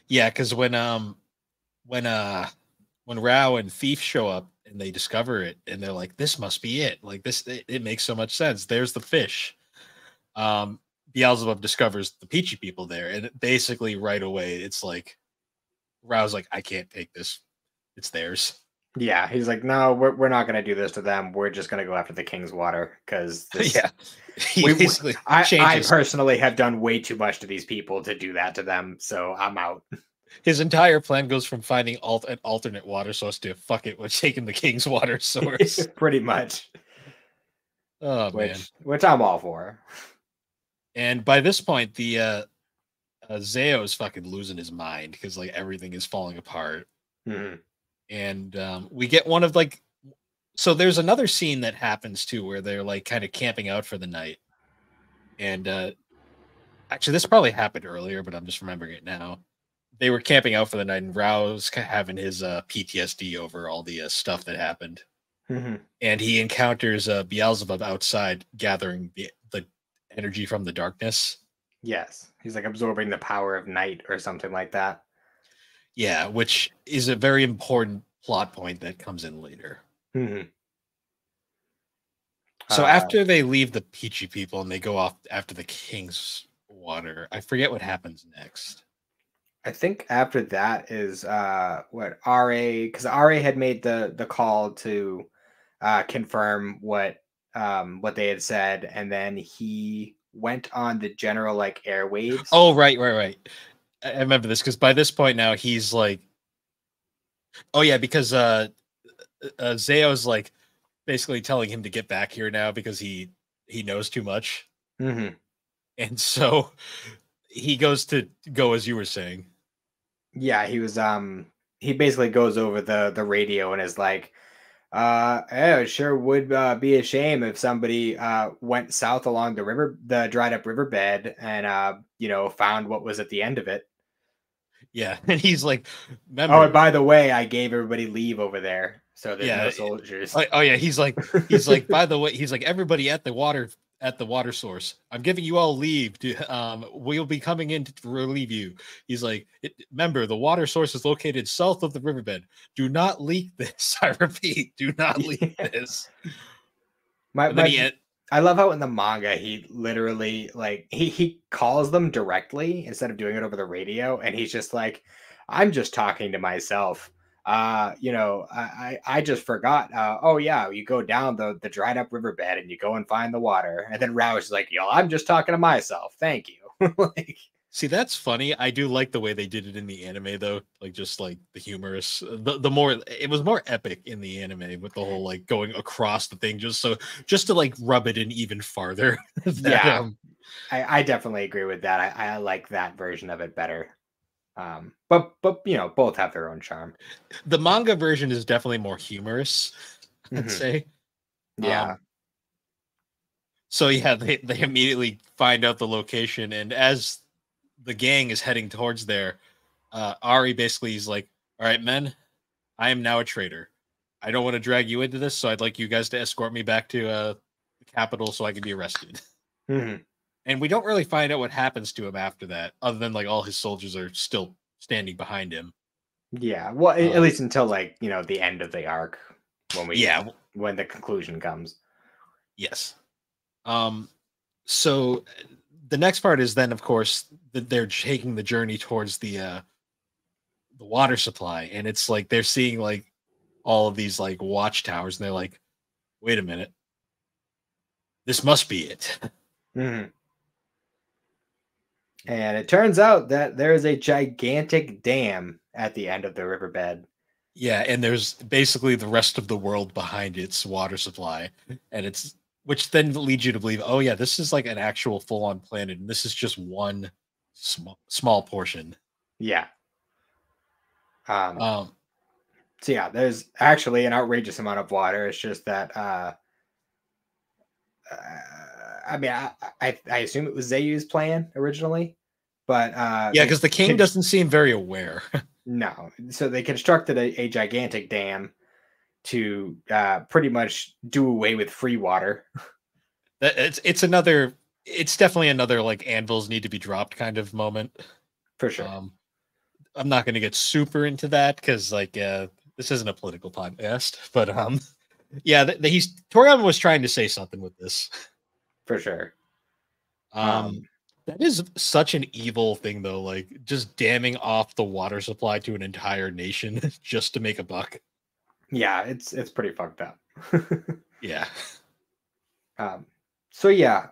Yeah, because when Rao and Thief show up and they discover it, and they're like, "This must be it." Like it makes so much sense. There's the fish. Beelzebub discovers the Peachy people there, and basically right away, it's like Rao's like, "I can't take this. It's theirs." Yeah, he's like, "No, we're not going to do this to them. We're just going to go after the King's water because yeah." I personally have done way too much to these people to do that to them, so I'm out. His entire plan goes from finding an alternate water source to fuck it with taking the King's water source. Pretty much. Oh man, which I'm all for. And by this point, the Zeo is fucking losing his mind because like everything is falling apart. And we get one of like, so there's another scene that happens too where they're like kind of camping out for the night. And actually, this probably happened earlier, but I'm just remembering it now. They were camping out for the night, and Rao's having his PTSD over all the stuff that happened. And he encounters Beelzebub outside gathering the energy from the darkness. Yes, he's like absorbing the power of night or something like that. Yeah, which is a very important plot point that comes in later. So after they leave the Peachy people and they go off after the King's water, I forget what happens next. I think after that is what RA, because RA had made the call to confirm what they had said, and then he went on the general like airwaves. Oh, right. I remember this because by this point now he's like, oh yeah, because Zeo's like basically telling him to get back here now because he knows too much. And so he goes to go as you were saying. Yeah, he was he basically goes over the radio and is like, it sure would be a shame if somebody went south along the dried up riverbed and found what was at the end of it. Yeah, and he's like, Oh, and remember, by the way, I gave everybody leave over there, so there's yeah, no soldiers. oh yeah, he's like, by the way, he's like, everybody at the water source, I'm giving you all leave to we'll be coming in to relieve you. He's like, remember, the water source is located south of the riverbed. Do not leak this. I repeat, do not leak Yeah. this. My And then my he I love how in the manga he literally like he calls them directly instead of doing it over the radio, and he's just like, I'm just talking to myself. I just forgot. Oh yeah, you go down the dried up riverbed and you go and find the water. And then Roush is like, yo, I'm just talking to myself. Thank you. Like, See, that's funny. I do like the way they did it in the anime, though. Like, just like the humorous, the more it was more epic in the anime with the whole like going across the thing, just to like rub it in even farther. that yeah, I definitely agree with that. I like that version of it better. But both have their own charm. the manga version is definitely more humorous, I'd Hmm. say. Yeah. Um, so yeah, they immediately find out the location, and as the gang is heading towards there, Ari basically is like, "All right, men, I am now a traitor. I don't want to drag you into this, so I'd like you guys to escort me back to the capital so I can be arrested." Hmm. And we don't really find out what happens to him after that, other than like all his soldiers are still standing behind him. Yeah. Well, at Um, least until like the end of the arc when we yeah, when the conclusion comes. yes. Um, so the next part is then, of course, that they're taking the journey towards the water supply, and it's like they're seeing like all of these like watchtowers, and they're like, "Wait a minute, this must be it." Hmm. And it turns out that there is a gigantic dam at the end of the riverbed. Yeah, and there's basically the rest of the world behind its water supply, and it's which then leads you to believe, oh yeah, this is like an actual full-on planet, and this is just one small portion. Yeah. Um, Um, so yeah, there's actually an outrageous amount of water. It's just that I mean, I assume it was Zayu's plan originally, but yeah, because the king doesn't seem very aware. no, so they constructed a gigantic dam to pretty much do away with free water. It's definitely another like anvils need to be dropped kind of moment. For sure. Um, I'm not going to get super into that because like this isn't a political podcast, but yeah, he's Toriyama was trying to say something with this. For sure. Um, that is such an evil thing, though. Like just damming off the water supply to an entire nation just to make a buck. Yeah, it's pretty fucked up. Yeah, um, so yeah,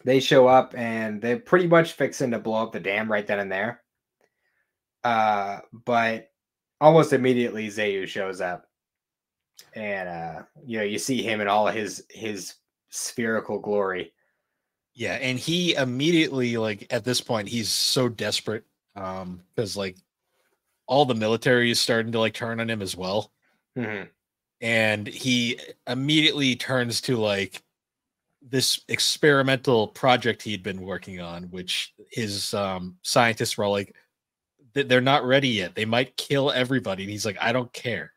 they show up and they're pretty much fixing to blow up the dam right then and there. But almost immediately Zayu shows up, and you see him in all of his spherical glory. yeah, and he immediately like at this point he's so desperate because like all the military is starting to like turn on him as well, Hmm. and he immediately turns to like this experimental project he'd been working on, which his scientists were all like, they're not ready yet. They might kill everybody. And he's like, I don't care.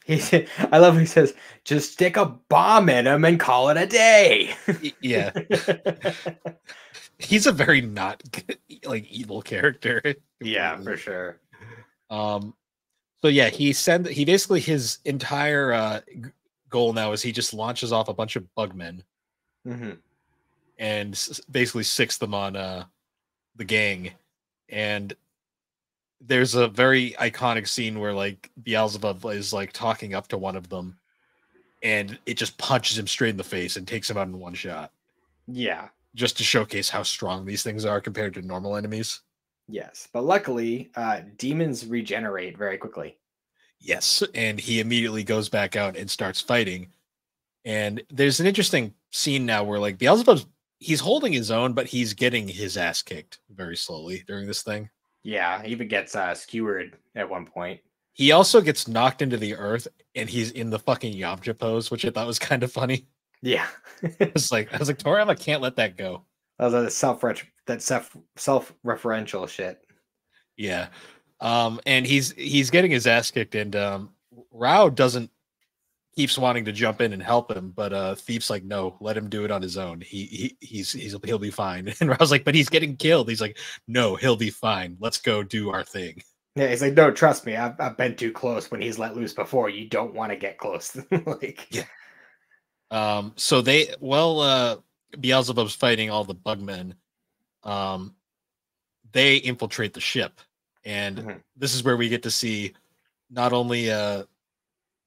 I love he says, just stick a bomb in him and call it a day. Yeah. He's a very not like evil character. Yeah, Completely. for sure. Um, so yeah, he basically his entire goal now is he just launches off a bunch of bugmen Hmm. and basically six them on the gang. And there's a very iconic scene where like Beelzebub is like talking up to one of them and it just punches him straight in the face and takes him out in one shot Yeah. just to showcase how strong these things are compared to normal enemies. Yes, but luckily, demons regenerate very quickly. Yes, and he immediately goes back out and starts fighting. And there's an interesting scene now where like Beelzebub's he's holding his own, but he's getting his ass kicked very slowly during this thing. Yeah, he even gets skewered at one point. He also gets knocked into the earth and he's in the fucking Yamcha pose, which I thought was kind of funny. Yeah, I was like, Toriyama can't let that go. that self-referential shit. Yeah. And he's getting his ass kicked, and Rao doesn't keeps wanting to jump in and help him, but Thief's like, no, let him do it on his own. He'll be fine. And Rao's like, but he's getting killed. He's like, no, he'll be fine. Let's go do our thing. Yeah, he's like, no, trust me, I've been too close when he's let loose before. You don't want to get close. Like, yeah. So Beelzebub's fighting all the bugmen. They infiltrate the ship, and this is where we get to see not only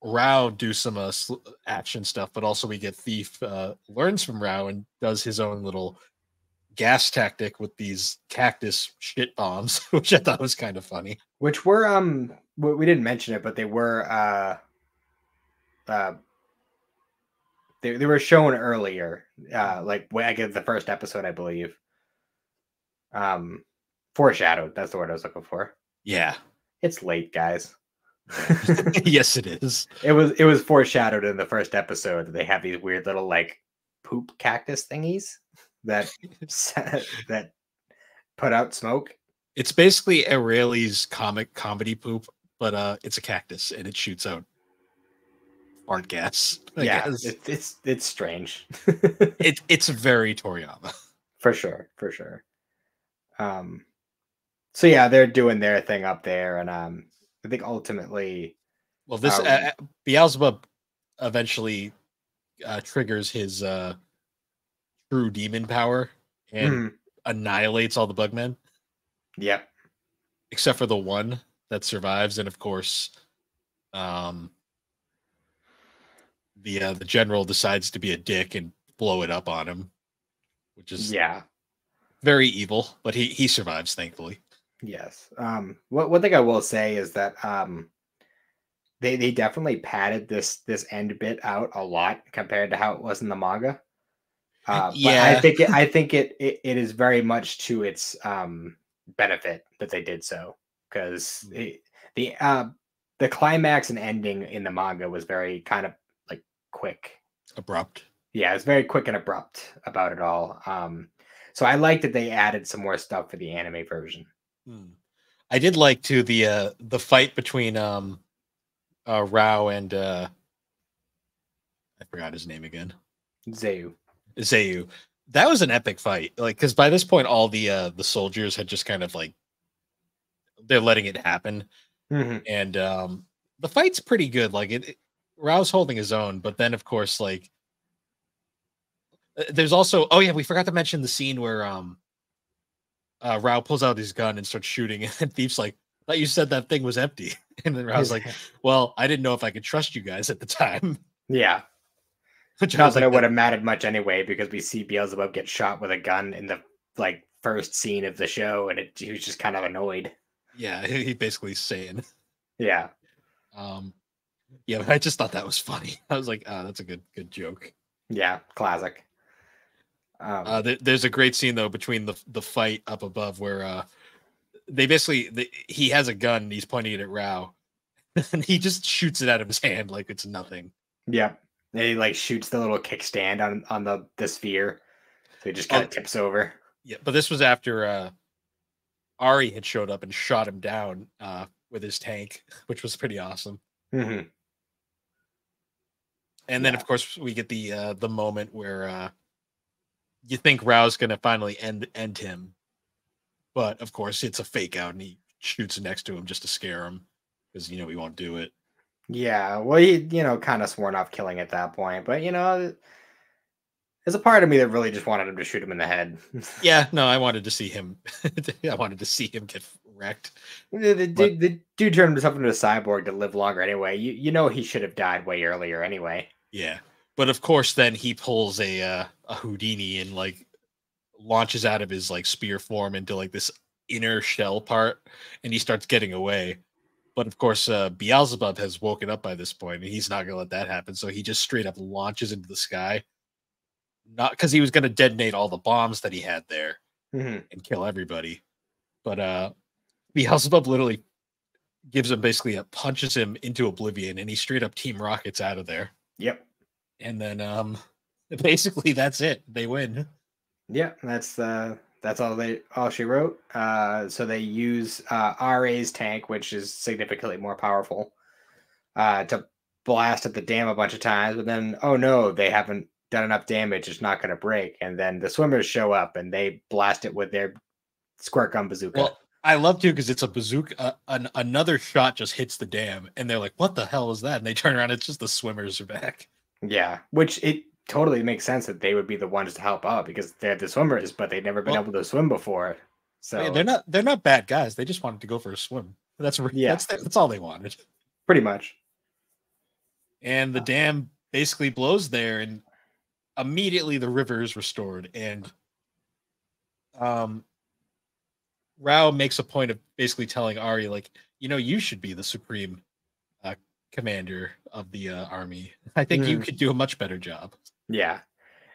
Rao do some action stuff, but also we get Thief learns from Rao and does his own little gas tactic with these cactus shit bombs, which I thought was kind of funny. Which were we didn't mention it, but they were they were shown earlier, like I guess the first episode, I believe. Foreshadowed. That's the word I was looking for. Yeah, it's late, guys. Yes, it is. It was foreshadowed in the first episode that they have these weird little like poop cactus thingies that that put out smoke. It's basically Aureli's comedy poop, but it's a cactus and it shoots out fart gas. I guess. It's strange. It's very Toriyama. For sure. So yeah, they're doing their thing up there, and I think ultimately, well, this Beelzebub eventually triggers his true demon power and annihilates all the bugmen. Yep. Except for the one that survives, and of course, the general decides to be a dick and blow it up on him, which is very evil. But he survives, thankfully. Yes. One thing I will say is that they definitely padded this end bit out a lot compared to how it was in the manga. But I think it is very much to its benefit that they did so, because the climax and ending in the manga was very kind of like quick, abrupt. Yeah, it's very quick and abrupt about it all. So I like that they added some more stuff for the anime version. I did like too the fight between Rao and I forgot his name again. Zayu. That was an epic fight. Like, because by this point all the soldiers had just kind of like they're letting it happen. And the fight's pretty good. Like Rao's holding his own, but then of course like there's also we forgot to mention the scene where Rao pulls out his gun and starts shooting, and Thief's like, I thought you said that thing was empty. And then Rao's like, well, I didn't know if I could trust you guys at the time. Yeah. Which not that it would have mattered much anyway, because we see Beelzebub get shot with a gun in the like first scene of the show, and he was just kind of annoyed. Yeah, he basically saying. Yeah. Yeah, but I just thought that was funny. I was like, that's a good joke. Yeah, classic. There's a great scene though between the fight up above where they basically he has a gun and he's pointing it at Rao, and he just shoots it out of his hand like it's nothing. Yeah, and he like shoots the little kickstand on the sphere, so he just kind of tips over. Yeah, but this was after Ari had showed up and shot him down with his tank, which was pretty awesome. And then of course we get the moment where you think Rao's gonna finally end him, but of course it's a fake out, and he shoots next to him just to scare him because he won't do it. Yeah, well, he kind of sworn off killing at that point, but there's a part of me that really just wanted him to shoot him in the head. Yeah, no, I wanted to see him. I wanted to see him get wrecked. The dude turned himself into a cyborg to live longer anyway. He should have died way earlier anyway. Yeah. But of course, then he pulls a Houdini and like launches out of his like spear form into like this inner shell part, and he starts getting away. But of course, Beelzebub has woken up by this point, and he's not gonna let that happen. So he just straight up launches into the sky, not because he was gonna detonate all the bombs that he had there and kill everybody. But Beelzebub literally gives him basically punches him into oblivion, and he straight up Team Rockets out of there. Yep. And then basically that's it. They win. Yeah, that's that's all she wrote. So they use RA's tank, which is significantly more powerful, to blast at the dam a bunch of times. But then, oh no, they haven't done enough damage. It's not going to break. And then the swimmers show up and they blast it with their squirt gun bazooka. Well, I love to because it's a bazooka. Another shot just hits the dam, and they're like, "What the hell is that?" And they turn around, it's just the swimmers are back. Yeah, which it totally makes sense that they would be the ones to help out because they're the swimmers, but they've never been able to swim before. So yeah, they're not bad guys. They just wanted to go for a swim. That's all they wanted. Pretty much. And the dam basically blows there, and immediately the river is restored. And Rao makes a point of basically telling Ari, like, you should be the supreme commander of the army. I think you could do a much better job. Yeah.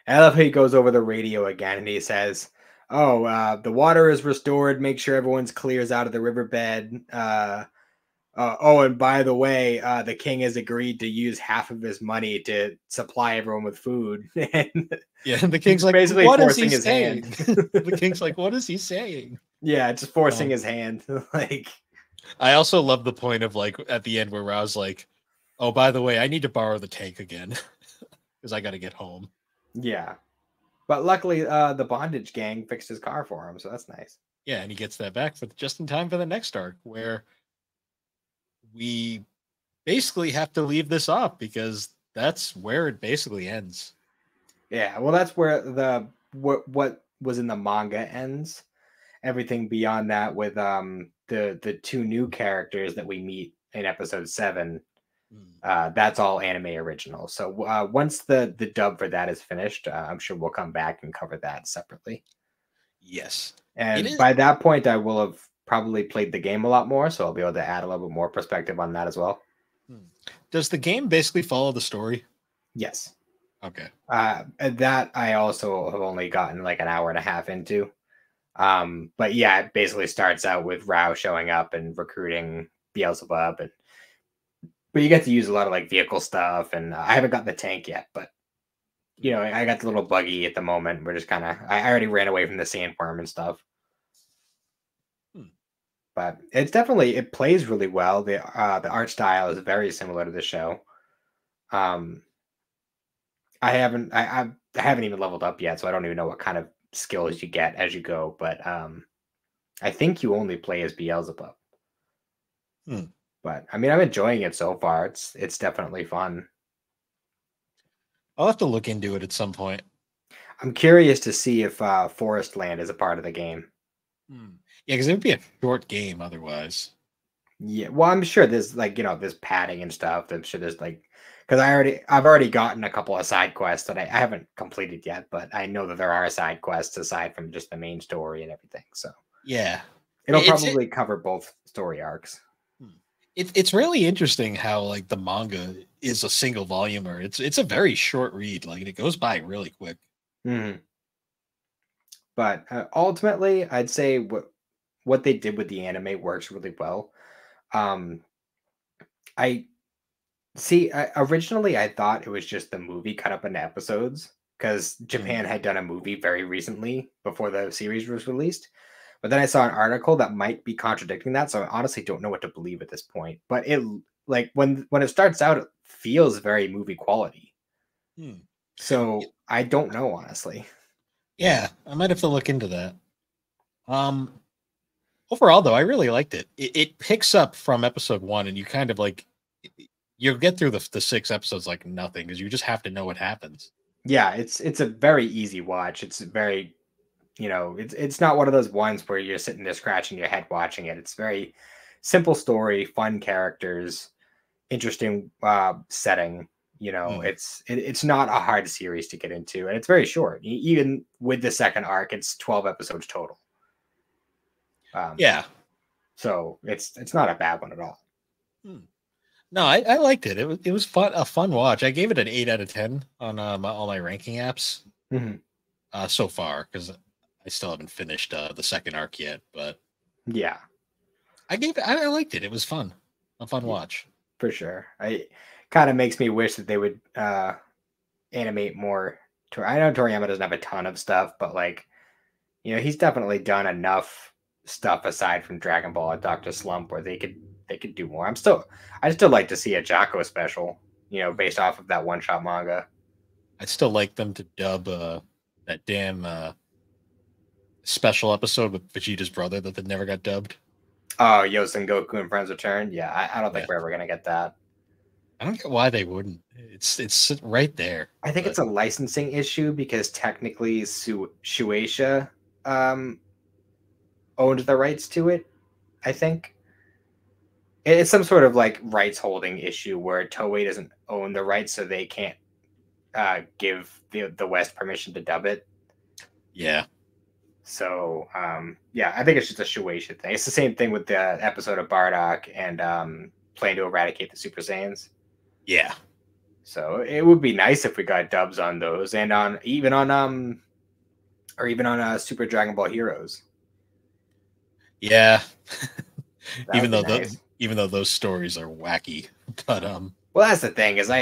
I love how he goes over the radio again and he says, "Oh, the water is restored. Make sure everyone's clears out of the riverbed. Oh, and by the way, the king has agreed to use half of his money to supply everyone with food." And the king's like, basically what forcing is he his saying? hand. The king's like, what is he saying? Yeah, just forcing his hand. Like, I also love the point of like at the end where Rao's like, "Oh, by the way, I need to borrow the tank again because I got to get home." Yeah, but luckily, the bondage gang fixed his car for him, so that's nice. Yeah, and he gets that back just in time for the next arc, where we basically have to leave this off because that's where it basically ends. Yeah, well, that's where what was in the manga ends. Everything beyond that, with the two new characters that we meet in episode 7, that's all anime original. So once the dub for that is finished, I'm sure we'll come back and cover that separately. Yes, and by that point, I will have probably played the game a lot more, so I'll be able to add a little bit more perspective on that as well. Does the game basically follow the story? Yes. Okay. That I also have only gotten like an hour and a half into. But yeah, it basically starts out with Rao showing up and recruiting Beelzebub, but you get to use a lot of like vehicle stuff, and I haven't gotten the tank yet, but I got the little buggy at the moment. We're just kind of, I already ran away from the sandworm and stuff. But it's definitely, it plays really well. The art style is very similar to the show. I haven't even leveled up yet, so I don't even know what kind of skills you get as you go, but I think you only play as Beelzebub. But I mean, I'm enjoying it so far. It's definitely fun. I'll have to look into it at some point. I'm curious to see if Forest Land is a part of the game. Yeah, because it would be a short game otherwise. Yeah, well, I'm sure there's like there's padding and stuff. I'm sure there's like, because I've already gotten a couple of side quests that I haven't completed yet, but I know that there are side quests aside from just the main story and everything. So yeah, it'll probably cover both story arcs. It's really interesting how like the manga is a single volume, or it's a very short read. Like it goes by really quick. But ultimately, I'd say what they did with the anime works really well. I see. Originally, I thought it was just the movie cut up into episodes because Japan had done a movie very recently before the series was released. But then I saw an article that might be contradicting that, so I honestly don't know what to believe at this point. But it like when it starts out, it feels very movie quality. So I don't know, honestly. Yeah, I might have to look into that. Overall, though, I really liked it. It picks up from episode 1, and you kind of like you'll get through the 6 episodes like nothing because you just have to know what happens. Yeah, it's a very easy watch. It's very it's not one of those ones where you're sitting there scratching your head watching it. It's very simple story, fun characters, interesting setting. It's not a hard series to get into, and it's very short. Even with the second arc, it's 12 episodes total. Yeah, so it's not a bad one at all. No, I liked it. It was fun, a fun watch. I gave it an 8 out of 10 on all my ranking apps so far because I still haven't finished the second arc yet. But yeah, I liked it. It was fun, a fun watch for sure. I kind of makes me wish that they would animate more. I know Toriyama doesn't have a ton of stuff, but like You know, he's definitely done enough stuff aside from Dragon Ball and Doctor Slump where they could do more. I'd still like to see a Jocko special, you know, based off of that one shot manga. I'd still like them to dub that damn special episode with Vegeta's brother that never got dubbed. Oh, Yosen Goku and Friends Return. Yeah, I don't think Yeah. we're ever gonna get that. I don't get why they wouldn't. It's right there. I think it's a licensing issue because technically Shueisha owned the rights to it. I think it's some sort of like rights holding issue where Toei doesn't own the rights, so they can't give the West permission to dub it. Yeah. So yeah, I think it's just a Shueisha thing. It's the same thing with the episode of Bardock and Plan to Eradicate the Super Saiyans. Yeah. So it would be nice if we got dubs on those and on Super Dragon Ball Heroes. Yeah. Nice. Even though those stories are wacky, but well, that's the thing is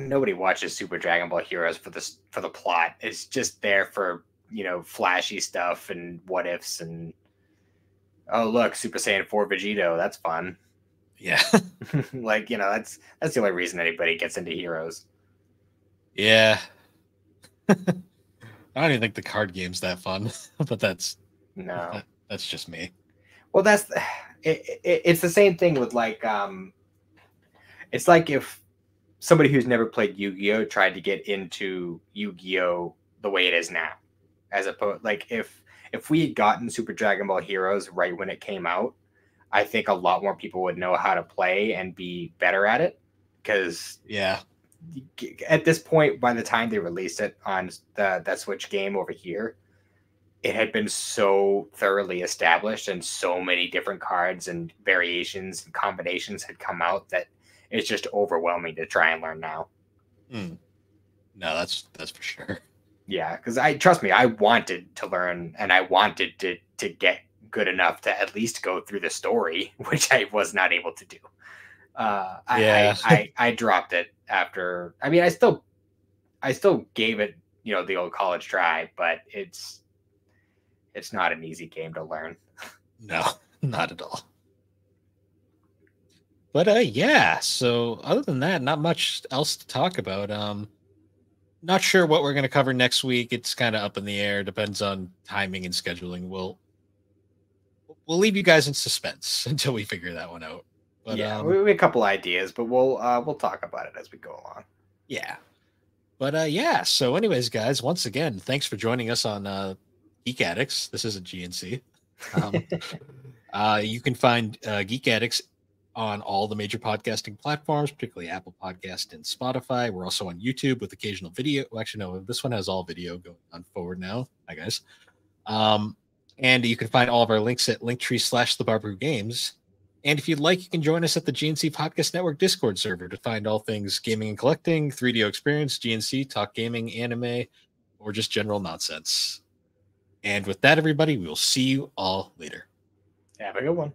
nobody watches Super Dragon Ball Heroes for the plot. It's just there for, you know, flashy stuff and what ifs and oh look, Super Saiyan 4 Vegito, that's fun. Yeah. Like, you know, that's the only reason anybody gets into Heroes. Yeah. I don't even think the card game's that fun, but that's just me. Well, it's the same thing with like it's like if somebody who's never played Yu-Gi-Oh tried to get into Yu-Gi-Oh the way it is now, as opposed like if we had gotten Super Dragon Ball Heroes right when it came out, I think a lot more people would know how to play and be better at it because yeah, at this point, by the time they released it on that Switch game over here, it had been so thoroughly established and so many different cards and variations and combinations had come out that it's just overwhelming to try and learn now. No, that's for sure. Yeah, because trust me, I wanted to learn and I wanted to get good enough to at least go through the story, which I was not able to do. I dropped it after. I mean, I still gave it, you know, the old college try, but it's not an easy game to learn. No, not at all. But yeah, so other than that, not much else to talk about. Not sure what we're going to cover next week. It's kind of up in the air. Depends on timing and scheduling. We'll leave you guys in suspense until we figure that one out. But, yeah, we have a couple ideas, but we'll talk about it as we go along. Yeah. But yeah, so anyways, guys, once again, thanks for joining us on Geek Addicts. This is a GNC. You can find Geek Addicts on all the major podcasting platforms, particularly Apple Podcast and Spotify. We're also on YouTube with occasional video. Well, actually, no, this one has all video going on forward now. Hi, guys. And you can find all of our links at linktree/thebarbrewgames. And if you'd like, you can join us at the GNC Podcast Network Discord server to find all things gaming and collecting, 3DO experience, GNC, talk gaming, anime, or just general nonsense. And with that, everybody, we will see you all later. Have a good one.